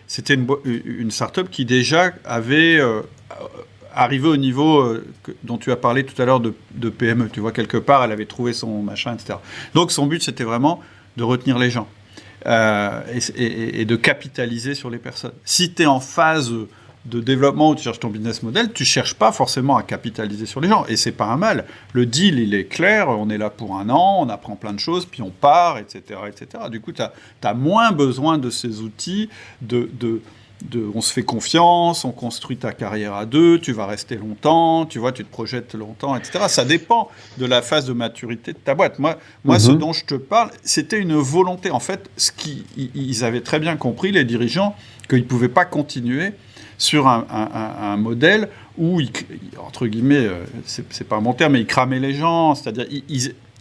[SPEAKER 1] c'était une start-up qui déjà avait arrivé au niveau dont tu as parlé tout à l'heure de PME. Tu vois, quelque part, elle avait trouvé son machin, etc. Donc son but, c'était vraiment de retenir les gens et de capitaliser sur les personnes. Si tu es en phase de développement où tu cherches ton business model, tu cherches pas forcément à capitaliser sur les gens. Et c'est pas un mal. Le deal, il est clair, on est là pour 1 an, on apprend plein de choses, puis on part, etc. etc. Du coup, tu as moins besoin de ces outils on se fait confiance, on construit ta carrière à 2, tu vas rester longtemps, tu vois, tu te projettes longtemps, etc. Ça dépend de la phase de maturité de ta boîte. Moi, ce dont je te parle, c'était une volonté. En fait, ils avaient très bien compris, les dirigeants, qu'ils ne pouvaient pas continuer sur un modèle où, entre guillemets, c'est pas mon terme, mais ils cramaient les gens. C'est-à-dire,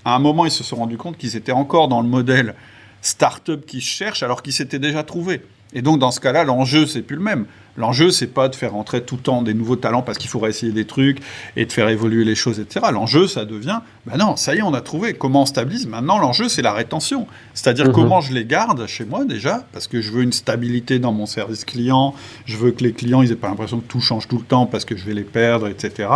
[SPEAKER 1] à un moment, ils se sont rendus compte qu'ils étaient encore dans le modèle start-up qui cherche, alors qu'ils s'étaient déjà trouvés. Et donc, dans ce cas-là, l'enjeu, c'est plus le même. L'enjeu, c'est pas de faire entrer tout le temps des nouveaux talents parce qu'il faudrait essayer des trucs et de faire évoluer les choses, etc. L'enjeu, ça devient, non, ça y est, on a trouvé. Comment on stabilise? Maintenant, l'enjeu, c'est la rétention. C'est-à-dire comment je les garde chez moi, déjà, parce que je veux une stabilité dans mon service client. Je veux que les clients, ils aient pas l'impression que tout change tout le temps parce que je vais les perdre, etc.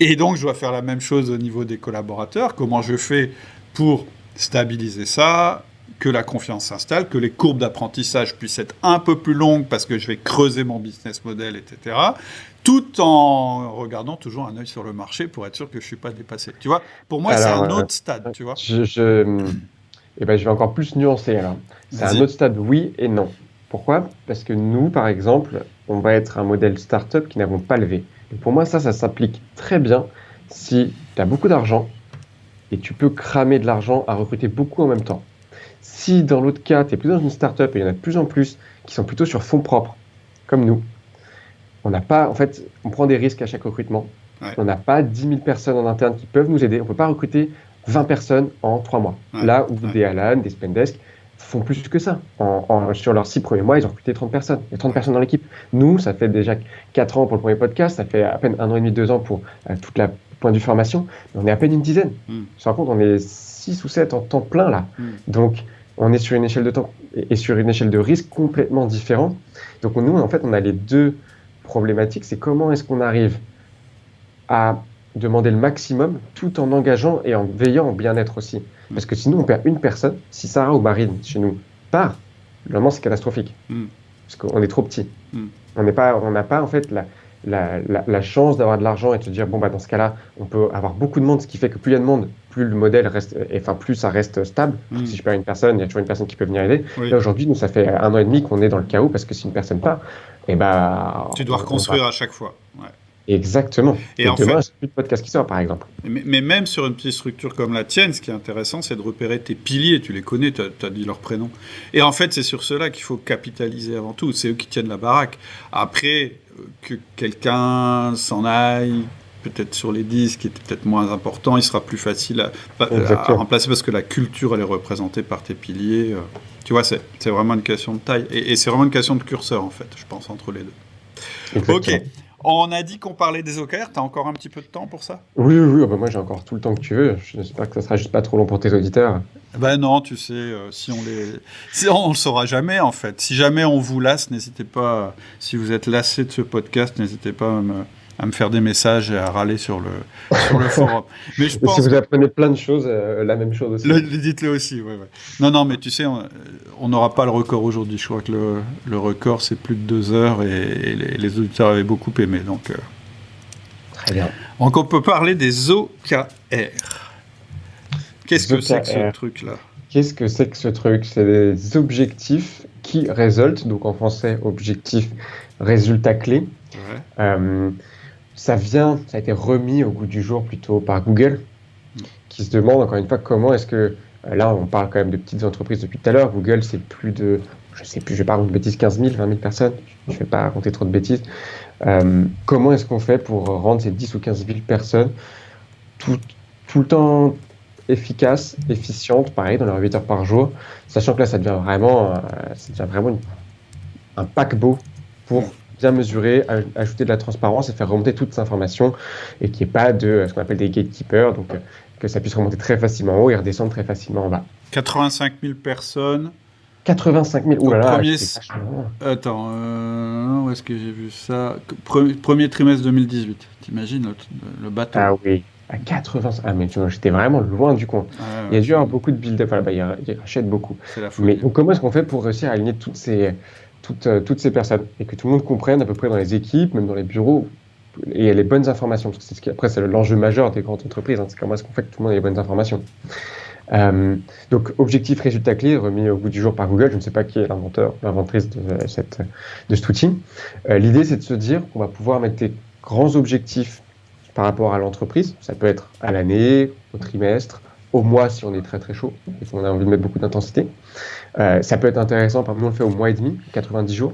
[SPEAKER 1] Et donc, je dois faire la même chose au niveau des collaborateurs. Comment je fais pour stabiliser ça, que la confiance s'installe, que les courbes d'apprentissage puissent être un peu plus longues parce que je vais creuser mon business model, etc. Tout en regardant toujours un œil sur le marché pour être sûr que je ne suis pas dépassé. Tu vois, pour moi, c'est un autre stade, tu vois.
[SPEAKER 2] Je vais encore plus nuancer, alors. C'est un autre stade, oui et non. Pourquoi? Parce que nous, par exemple, on va être un modèle start-up qui n'avons pas levé. Et pour moi, ça s'applique très bien si tu as beaucoup d'argent et tu peux cramer de l'argent à recruter beaucoup en même temps. Si dans l'autre cas, tu es plus dans une start-up et il y en a de plus en plus qui sont plutôt sur fonds propres, comme nous, on prend des risques à chaque recrutement. Ouais. On n'a pas 10 000 personnes en interne qui peuvent nous aider. On ne peut pas recruter 20 personnes en 3 mois. Ouais. Là où des Alan, des Spendesk font plus que ça. Sur leurs 6 premiers mois, ils ont recruté 30 personnes. Il y a 30 personnes dans l'équipe. Nous, ça fait déjà 4 ans pour le premier podcast, ça fait à peine 1 an et demi, 2 ans pour toute la point de vue formation. On est à peine une dizaine. Je me rends compte, on est 6 ou 7 en temps plein là. Donc, on est sur une échelle de temps et sur une échelle de risque complètement différente. Donc, nous, en fait, on a les deux problématiques. C'est comment est-ce qu'on arrive à demander le maximum tout en engageant et en veillant au bien-être aussi. Parce que sinon, on perd une personne. Si Sarah ou Marine, chez nous, part, vraiment, c'est catastrophique. Parce qu'on est trop petit. On n'a pas, en fait, la chance d'avoir de l'argent et de se dire, dans ce cas-là, on peut avoir beaucoup de monde, ce qui fait que plus il y a de monde, plus le modèle reste, plus ça reste stable. Si je perds une personne, il y a toujours une personne qui peut venir aider. Oui. Là, aujourd'hui, nous, ça fait 1 an et demi qu'on est dans le chaos parce que si une personne part,
[SPEAKER 1] tu dois reconstruire à chaque fois. Ouais.
[SPEAKER 2] Exactement. Et demain, il n'y a plus de podcast qui sort, par exemple.
[SPEAKER 1] Mais même sur une petite structure comme la tienne, ce qui est intéressant, c'est de repérer tes piliers. Tu les connais, tu as dit leur prénom. Et en fait, c'est sur ceux-là qu'il faut capitaliser avant tout. C'est eux qui tiennent la baraque. Après, que quelqu'un s'en aille, peut-être sur les 10 qui était peut-être moins important, il sera plus facile à
[SPEAKER 2] Exactement.
[SPEAKER 1] remplacer parce que la culture, elle est représentée par tes piliers. Tu vois, c'est vraiment une question de taille. Et c'est vraiment une question de curseur, en fait, je pense, entre les deux.
[SPEAKER 2] Exactement.
[SPEAKER 1] Ok, on a dit qu'on parlait des OKR. Tu as encore un petit peu de temps pour ça?
[SPEAKER 2] Oui, oui, oui, bah moi j'ai encore tout le temps que tu veux. J'espère que ça sera juste pas trop long pour tes auditeurs.
[SPEAKER 1] Ben non, tu sais, si on le saura jamais, en fait. Si jamais on vous lasse, n'hésitez pas, si vous êtes lassé de ce podcast, n'hésitez pas à me faire des messages et à râler sur le forum. Mais je
[SPEAKER 2] Et si
[SPEAKER 1] pense
[SPEAKER 2] vous apprenez plein de choses, la même chose aussi.
[SPEAKER 1] dites-le aussi, ouais, ouais. Non, mais tu sais, on n'aura pas le record aujourd'hui. Je crois que le record, c'est plus de 2 heures et les auditeurs avaient beaucoup aimé. Donc
[SPEAKER 2] Très bien.
[SPEAKER 1] on peut parler des OKR. Qu'est-ce que c'est que ce
[SPEAKER 2] OKR.
[SPEAKER 1] truc-là?
[SPEAKER 2] Qu'est-ce que c'est que ce truc? C'est des objectifs qui résultent, donc en français, objectif, résultat clé.
[SPEAKER 1] Ouais.
[SPEAKER 2] Ça a été remis au goût du jour plutôt par Google, qui se demande encore une fois comment est-ce que, là on parle quand même de petites entreprises depuis tout à l'heure, Google c'est plus de, je sais plus, je vais pas raconter de bêtises, 15 000, 20 000 personnes, je vais pas raconter trop de bêtises. Comment est-ce qu'on fait pour rendre ces 10 ou 15 000 personnes tout, tout le temps efficaces, efficientes, pareil, dans leurs 8 heures par jour, sachant que là ça devient vraiment un paquebot pour bien mesurer, ajouter de la transparence et faire remonter toutes ces informations et qu'il n'y ait pas de ce qu'on appelle des gatekeepers, donc que ça puisse remonter très facilement en haut et redescendre très facilement en bas.
[SPEAKER 1] 85 000 personnes.
[SPEAKER 2] 85 000,
[SPEAKER 1] Au
[SPEAKER 2] oulala,
[SPEAKER 1] premier...
[SPEAKER 2] c'est vachement.
[SPEAKER 1] Attends, où est-ce que j'ai vu ça? Premier trimestre 2018. T'imagines le bateau?
[SPEAKER 2] Ah oui, à 80. Ah, mais tu vois, j'étais vraiment loin du compte. Il y a dû y avoir beaucoup de build-up. Voilà, bah, ils rachètent beaucoup.
[SPEAKER 1] C'est la folie.
[SPEAKER 2] Mais donc, comment est-ce qu'on fait pour réussir à aligner toutes ces personnes et que tout le monde comprenne à peu près dans les équipes, même dans les bureaux, et les bonnes informations? Parce que après, c'est l'enjeu majeur des grandes entreprises. Hein, c'est comment est-ce qu'on fait que tout le monde ait les bonnes informations. Donc, objectif, résultat clé, remis au goût du jour par Google. Je ne sais pas qui est l'inventrice de cet outil. L'idée, c'est de se dire qu'on va pouvoir mettre des grands objectifs par rapport à l'entreprise. Ça peut être à l'année, au trimestre, au mois si on est très très chaud et qu'on a envie de mettre beaucoup d'intensité. Ça peut être intéressant, par exemple, on le fait au mois et demi, 90 jours,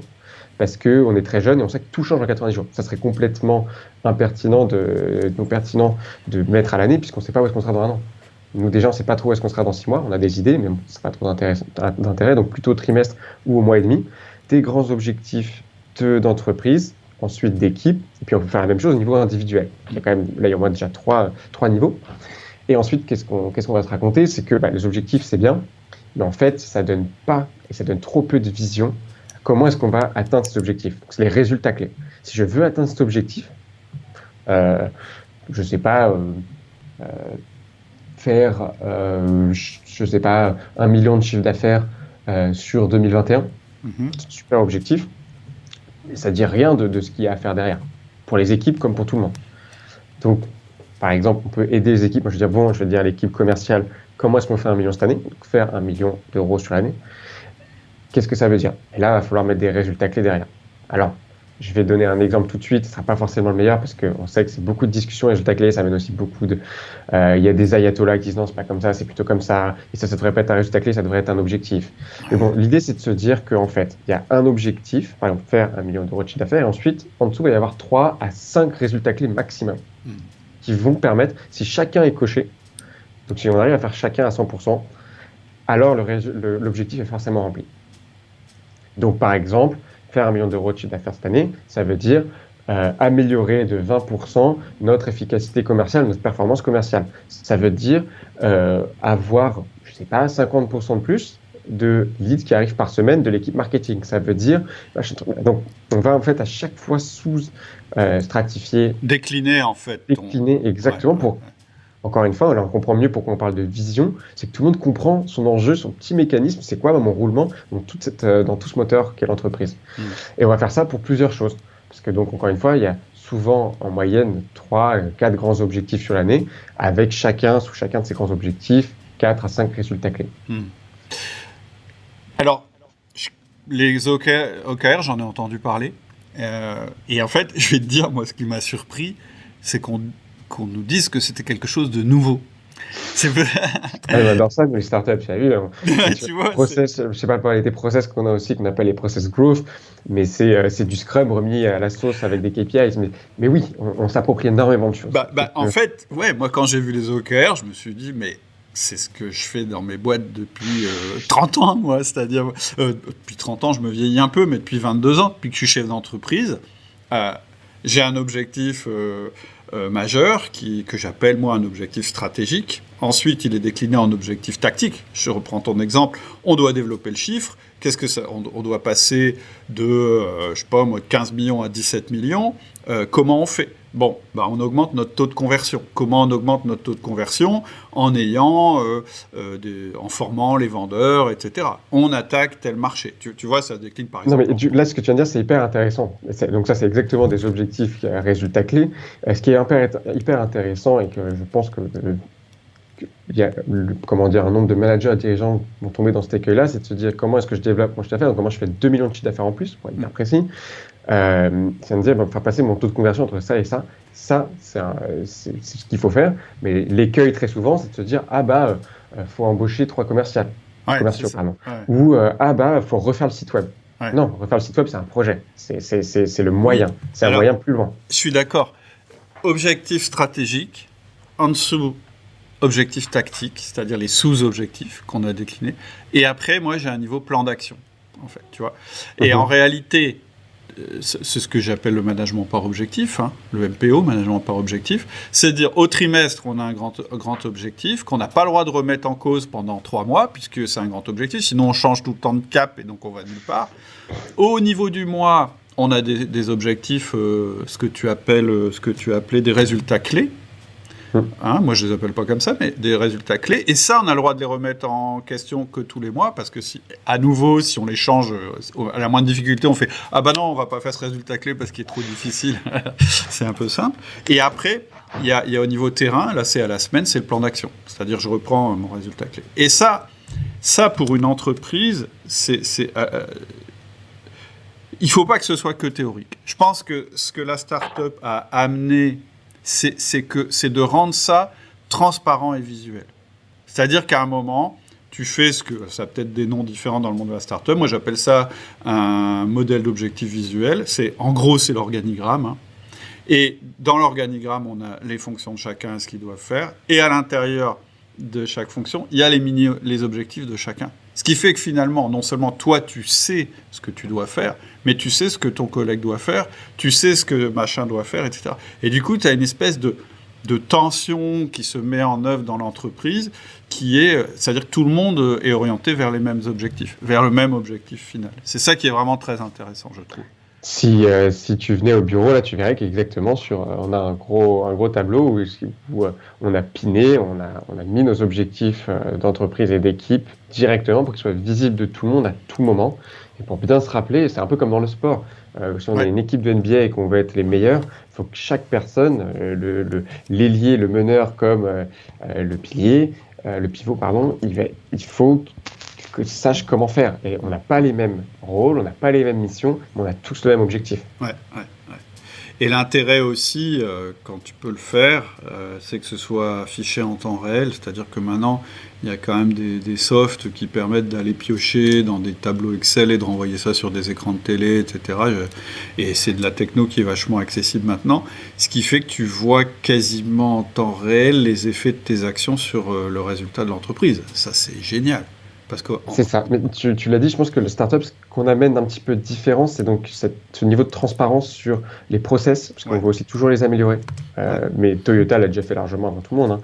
[SPEAKER 2] parce qu'on est très jeune et on sait que tout change en 90 jours. Ça serait complètement impertinent pertinent de mettre à l'année, puisqu'on ne sait pas où est-ce qu'on sera dans un an. Nous, déjà, on ne sait pas trop où est-ce qu'on sera dans 6 mois. On a des idées, mais bon, ça n'a pas trop d'intérêt. Donc, plutôt au trimestre ou au mois et demi. Des grands objectifs d'entreprise, ensuite d'équipe. Et puis, on peut faire la même chose au niveau individuel. Il y a quand même, là, il y a au moins déjà trois niveaux. Et ensuite, qu'est-ce qu'on va se raconter? C'est que les objectifs, c'est bien. Mais en fait, ça donne pas, et ça donne trop peu de vision. Comment est-ce qu'on va atteindre cet objectif? Donc, c'est les résultats clés. Si je veux atteindre cet objectif, je ne sais pas... faire, je sais pas, 1 million de chiffre d'affaires sur 2021. C'est un super objectif. Mais ça ne dit rien de ce qu'il y a à faire derrière, pour les équipes comme pour tout le monde. Donc, par exemple, on peut aider les équipes. Moi, je vais dire à l'équipe commerciale, comment est-ce qu'on fait 1 million cette année? Donc, faire 1 million d'euros sur l'année. Qu'est-ce que ça veut dire? Et là, il va falloir mettre des résultats clés derrière. Alors, je vais donner un exemple tout de suite, ce ne sera pas forcément le meilleur parce qu'on sait que c'est beaucoup de discussions et résultats clés, ça mène aussi beaucoup de... Il y a des ayatollahs qui disent non, c'est pas comme ça, c'est plutôt comme ça, et ça devrait pas être un résultat clé, ça devrait être un objectif. Mais bon, l'idée c'est de se dire qu'en fait, il y a un objectif, par exemple faire 1 million d'euros de chiffre d'affaires, et ensuite, en dessous, il va y avoir 3 à 5 résultats clés maximum qui vont permettre, si chacun est coché, donc si on arrive à faire chacun à 100%, alors l'objectif est forcément rempli. Donc par exemple, faire 1 million d'euros de chiffre d'affaires cette année, ça veut dire améliorer de 20% notre efficacité commerciale, notre performance commerciale. Ça veut dire avoir, je ne sais pas, 50% de plus de leads qui arrivent par semaine de l'équipe marketing. Ça veut dire, donc on va en fait à chaque fois stratifier.
[SPEAKER 1] Décliner en fait.
[SPEAKER 2] Décliner exactement pour... Encore une fois, là, on comprend mieux pourquoi on parle de vision, c'est que tout le monde comprend son enjeu, son petit mécanisme, c'est quoi mon roulement dans tout ce moteur qu'est l'entreprise. Et on va faire ça pour plusieurs choses. Parce que donc, encore une fois, il y a souvent en moyenne 3-4 grands objectifs sur l'année, avec sous chacun de ces grands objectifs, 4 à 5 résultats clés.
[SPEAKER 1] Alors, les OKR, j'en ai entendu parler. Et en fait, je vais te dire, moi, ce qui m'a surpris, c'est qu'on nous dise que c'était quelque chose de nouveau. C'est
[SPEAKER 2] J'adore ça, mais les startups, tu as vu,
[SPEAKER 1] tu vois,
[SPEAKER 2] process, je sais pas parler des process qu'on a aussi, qu'on appelle les process growth, mais c'est du Scrum remis à la sauce avec des KPIs. Mais oui, on s'approprie énormément de choses.
[SPEAKER 1] En fait, ouais, moi quand j'ai vu les OKR, je me suis dit, mais c'est ce que je fais dans mes boîtes depuis 30 ans, moi. C'est-à-dire, depuis 30 ans, je me vieillis un peu, mais depuis 22 ans, depuis que je suis chef d'entreprise, j'ai un objectif majeur que j'appelle, moi, un objectif stratégique. Ensuite, il est décliné en objectif tactique. Je reprends ton exemple. On doit développer le chiffre. Qu'est-ce que ça, on doit passer de, je sais pas, moi, de 15 millions à 17 millions. Comment on fait ? Bon, on augmente notre taux de conversion. Comment on augmente notre taux de conversion ? En formant les vendeurs, etc. On attaque tel marché. Tu vois, ça décline par exemple.
[SPEAKER 2] Non, mais là, ce que tu viens de dire, c'est hyper intéressant. Donc ça, c'est exactement des objectifs résultats clés. Ce qui est hyper intéressant et que je pense que il y a un nombre de managers et dirigeants vont tomber dans cet écueil-là, c'est de se dire comment est-ce que je développe mon chiffre d'affaires, donc comment je fais 2 millions de chiffre d'affaires en plus, pour être bien précis. C'est de me dire, faire passer mon taux de conversion entre ça et ça. Ça, c'est ce qu'il faut faire. Mais l'écueil, très souvent, c'est de se dire, faut embaucher 3 commerciaux, pardon.
[SPEAKER 1] Ouais.
[SPEAKER 2] Ou, faut refaire le site web. Ouais. Non, refaire le site web, c'est un projet. C'est le moyen. C'est un moyen plus loin.
[SPEAKER 1] Je suis d'accord. Objectif stratégique, en dessous, objectif tactique, c'est-à-dire les sous-objectifs qu'on a déclinés. Et après, moi, j'ai un niveau plan d'action, en fait, tu vois. Et en réalité, c'est ce que j'appelle le management par objectif, le MPO, management par objectif. C'est dire, au trimestre, on a un grand objectif qu'on n'a pas le droit de remettre en cause pendant 3 mois, puisque c'est un grand objectif. Sinon, on change tout le temps de cap et donc on va nulle part. Au niveau du mois, on a des objectifs, ce que tu appelais des résultats clés. Moi, je les appelle pas comme ça, mais des résultats clés. Et ça, on a le droit de les remettre en question que tous les mois, parce que si on les change à la moindre difficulté, on fait « Ah bah non, on va pas faire ce résultat clé parce qu'il est trop difficile. » C'est un peu simple. Et après, il y a au niveau terrain, là c'est à la semaine, c'est le plan d'action. C'est-à-dire, je reprends mon résultat clé. Et ça pour une entreprise, il faut pas que ce soit que théorique. Je pense que ce que la start-up a amené, c'est de rendre ça transparent et visuel. C'est-à-dire qu'à un moment, tu fais ça a peut-être des noms différents dans le monde de la start-up. Moi, j'appelle ça un modèle d'objectif visuel. En gros, c'est l'organigramme. Et dans l'organigramme, on a les fonctions de chacun et ce qu'ils doivent faire. Et à l'intérieur de chaque fonction, il y a les objectifs de chacun. Ce qui fait que finalement, non seulement toi, tu sais ce que tu dois faire, mais tu sais ce que ton collègue doit faire, tu sais ce que machin doit faire, etc. Et du coup, tu as une espèce de tension qui se met en œuvre dans l'entreprise, c'est-à-dire que tout le monde est orienté vers les mêmes objectifs, vers le même objectif final. C'est ça qui est vraiment très intéressant, je trouve.
[SPEAKER 2] Si tu venais au bureau, là, tu verrais qu'exactement on a un gros tableau où on a piné, on a mis nos objectifs d'entreprise et d'équipe directement pour qu'ils soient visibles de tout le monde à tout moment. Et pour bien se rappeler, c'est un peu comme dans le sport. Si on a une équipe de NBA et qu'on veut être les meilleurs, il faut que chaque personne, l'ailier, le meneur comme le pivot, il faut que sache comment faire. Et on n'a pas les mêmes rôles, on n'a pas les mêmes missions, mais on a tous le même objectif.
[SPEAKER 1] Ouais. Et l'intérêt aussi, quand tu peux le faire, c'est que ce soit affiché en temps réel, c'est-à-dire que maintenant, il y a quand même des softs qui permettent d'aller piocher dans des tableaux Excel et de renvoyer ça sur des écrans de télé, etc. Et c'est de la techno qui est vachement accessible maintenant, ce qui fait que tu vois quasiment en temps réel les effets de tes actions sur le résultat de l'entreprise. Ça, c'est génial.
[SPEAKER 2] C'est ça, mais tu l'as dit, je pense que le startup, ce qu'on amène d'un petit peu différent, c'est donc ce niveau de transparence sur les process, parce qu'on veut aussi toujours les améliorer. Mais Toyota l'a déjà fait largement avant tout le monde.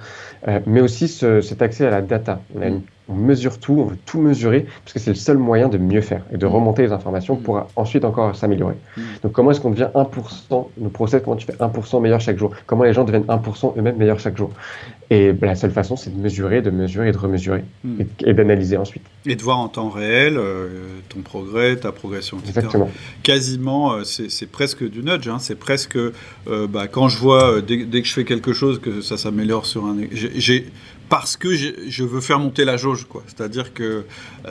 [SPEAKER 2] Mais aussi cet accès à la data. On mesure tout, on veut tout mesurer, parce que c'est le seul moyen de mieux faire et de remonter les informations pour ensuite encore s'améliorer. Donc comment est-ce qu'on devient 1%, nos process, comment tu fais 1% meilleur chaque jour? Comment les gens deviennent 1% eux-mêmes meilleurs chaque jour? Et la seule façon, c'est de mesurer et de remesurer et d'analyser ensuite.
[SPEAKER 1] Et de voir en temps réel ton progrès, ta progression, etc.
[SPEAKER 2] Exactement.
[SPEAKER 1] Quasiment, c'est presque du nudge. C'est presque, quand je vois, dès que je fais quelque chose, que ça s'améliore sur un... Parce que je veux faire monter la jauge, quoi. C'est-à-dire que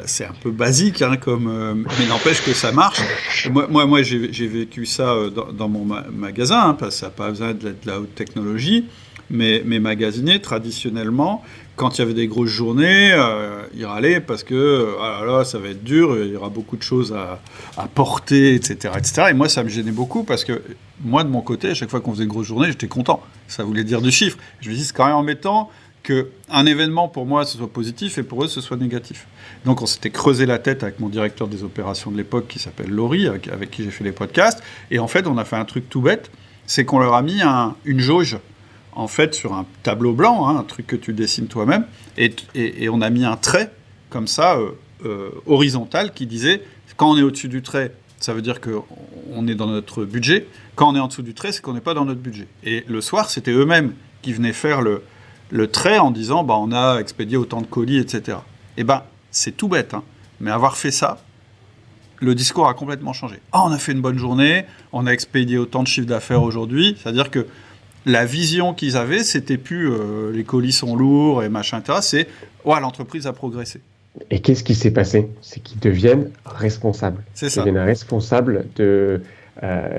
[SPEAKER 1] c'est un peu basique, mais n'empêche que ça marche. Moi j'ai vécu ça dans mon magasin, parce que ça n'a pas besoin de la haute technologie. mes magasiniers, traditionnellement, quand il y avait des grosses journées, ils râlaient parce que ah là là, ça va être dur, il y aura beaucoup de choses à porter, etc., etc. Et moi, ça me gênait beaucoup parce que moi, de mon côté, à chaque fois qu'on faisait une grosse journée, j'étais content. Ça voulait dire du chiffre. Je me dis, c'est quand même embêtant qu'un événement, pour moi, ce soit positif et pour eux, ce soit négatif. Donc, on s'était creusé la tête avec mon directeur des opérations de l'époque, qui s'appelle Laurie, avec qui j'ai fait les podcasts. Et en fait, on a fait un truc tout bête, c'est qu'on leur a mis une jauge, en fait, sur un tableau blanc, un truc que tu dessines toi-même, et on a mis un trait, comme ça, horizontal, qui disait, quand on est au-dessus du trait, ça veut dire qu'on est dans notre budget. Quand on est en dessous du trait, c'est qu'on n'est pas dans notre budget. Et le soir, c'était eux-mêmes qui venaient faire le trait en disant on a expédié autant de colis, etc. Et c'est tout bête, mais avoir fait ça, le discours a complètement changé. On a fait une bonne journée, on a expédié autant de chiffre d'affaires aujourd'hui, c'est-à-dire que la vision qu'ils avaient, c'était plus les colis sont lourds et machin, etc. C'est l'entreprise a progressé.
[SPEAKER 2] Et qu'est-ce qui s'est passé? C'est qu'ils deviennent responsables.
[SPEAKER 1] C'est ça.
[SPEAKER 2] Ils deviennent responsables de...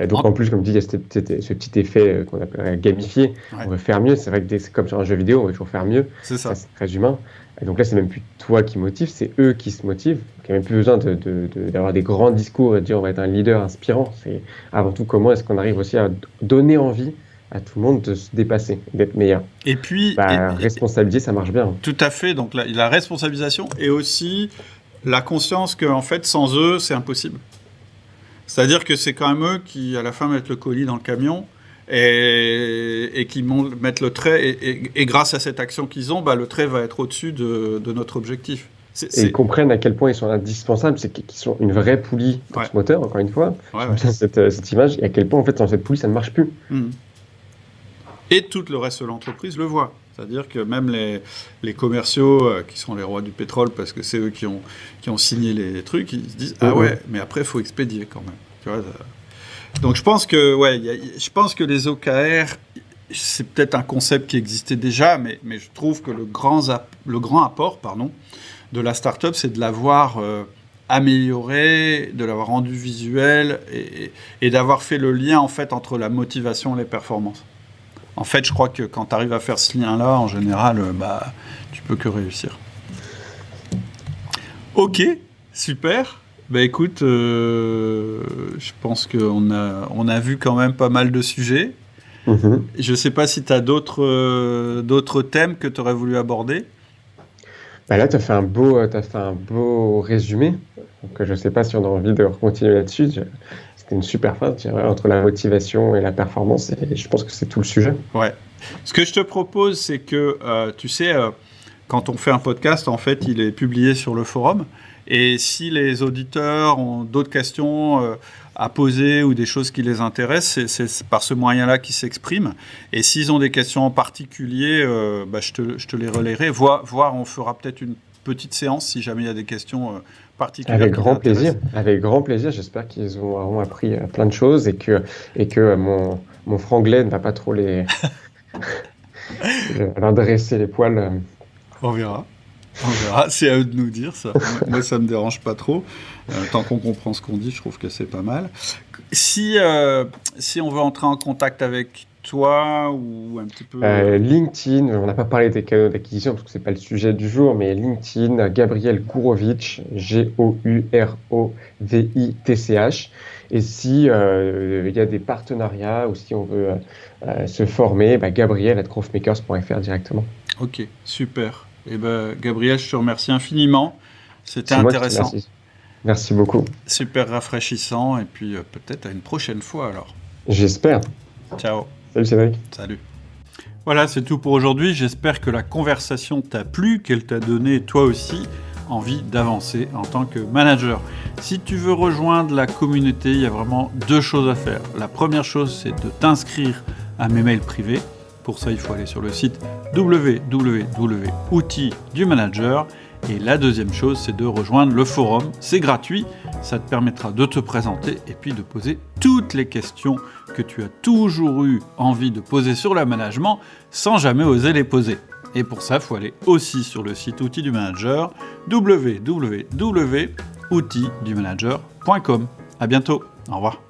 [SPEAKER 2] donc en plus, comme tu dis, il y a ce petit effet qu'on appelle gamifié. Ouais. On veut faire mieux. C'est vrai que c'est comme sur un jeu vidéo, on veut toujours faire mieux.
[SPEAKER 1] C'est ça.
[SPEAKER 2] C'est très humain. Et donc là, c'est même plus toi qui motive, c'est eux qui se motivent. Il n'y a même plus besoin d'avoir des grands discours et de dire on va être un leader inspirant. C'est avant tout comment est-ce qu'on arrive aussi à donner envie à tout le monde de se dépasser, d'être meilleur.
[SPEAKER 1] Et puis...
[SPEAKER 2] responsabiliser, ça marche bien.
[SPEAKER 1] Tout à fait. Donc la responsabilisation et aussi la conscience qu'en fait, sans eux, c'est impossible. C'est-à-dire que c'est quand même eux qui, à la fin, mettent le colis dans le camion et qui mettent le trait. Et grâce à cette action qu'ils ont, le trait va être au-dessus de notre objectif.
[SPEAKER 2] Et ils comprennent à quel point ils sont indispensables, c'est qu'ils sont une vraie poulie dans ce moteur, encore une fois. Cette image, et à quel point, en fait, sans cette poulie, ça ne marche plus.
[SPEAKER 1] Et tout le reste de l'entreprise le voit. C'est-à-dire que même les commerciaux, qui sont les rois du pétrole, parce que c'est eux qui ont signé les trucs, ils se disent « Ah ouais, mais après, il faut expédier quand même. » Tu vois, donc je pense que les OKR, c'est peut-être un concept qui existait déjà, mais je trouve que le grand apport de la start-up, c'est de l'avoir amélioré, de l'avoir rendu visuel et d'avoir fait le lien en fait, entre la motivation et les performances. En fait, je crois que quand tu arrives à faire ce lien-là, en général, tu peux que réussir. Ok, super. Écoute, je pense qu'on a vu quand même pas mal de sujets. Je ne sais pas si tu as d'autres thèmes que tu aurais voulu aborder.
[SPEAKER 2] Là, tu as fait un beau résumé. Donc, je ne sais pas si on a envie de continuer là-dessus. C'était une super phrase, je dirais, entre la motivation et la performance, et je pense que c'est tout le sujet.
[SPEAKER 1] Ouais. Ce que je te propose, c'est que, tu sais, quand on fait un podcast, en fait, il est publié sur le forum, et si les auditeurs ont d'autres questions à poser ou des choses qui les intéressent, c'est par ce moyen-là qu'ils s'expriment. Et s'ils ont des questions en particulier, je te les relayerai. Voire on fera peut-être une petite séance si jamais il y a des questions particulières.
[SPEAKER 2] Avec grand plaisir. Avec grand plaisir. J'espère qu'ils auront appris plein de choses et que mon franglais ne va pas trop leur dresser les poils.
[SPEAKER 1] On verra. C'est à eux de nous dire ça. Moi, ça me dérange pas trop. Tant qu'on comprend ce qu'on dit, je trouve que c'est pas mal. Si on veut entrer en contact avec toi ou un petit peu...
[SPEAKER 2] LinkedIn, on n'a pas parlé des canaux d'acquisition parce que c'est pas le sujet du jour, mais LinkedIn, Gabriel Gourovitch, Gourovitch. Et si il y a des partenariats ou si on veut se former, gabriel@growthmakers.fr directement.
[SPEAKER 1] Ok, super. Gabriel, je te remercie infiniment. C'était intéressant.
[SPEAKER 2] Merci beaucoup.
[SPEAKER 1] Super rafraîchissant. Et puis peut-être à une prochaine fois alors.
[SPEAKER 2] J'espère.
[SPEAKER 1] Ciao.
[SPEAKER 2] Salut Cédric.
[SPEAKER 1] Salut. Voilà, c'est tout pour aujourd'hui. J'espère que la conversation t'a plu, qu'elle t'a donné toi aussi envie d'avancer en tant que manager. Si tu veux rejoindre la communauté, il y a vraiment 2 choses à faire. La première chose, c'est de t'inscrire à mes mails privés. Pour ça, il faut aller sur le site www.outils-du-manager. Et la deuxième chose, c'est de rejoindre le forum. C'est gratuit, ça te permettra de te présenter et puis de poser toutes les questions que tu as toujours eu envie de poser sur le management sans jamais oser les poser. Et pour ça, il faut aller aussi sur le site Outils du Manager, www.outildumanager.com. À bientôt, au revoir.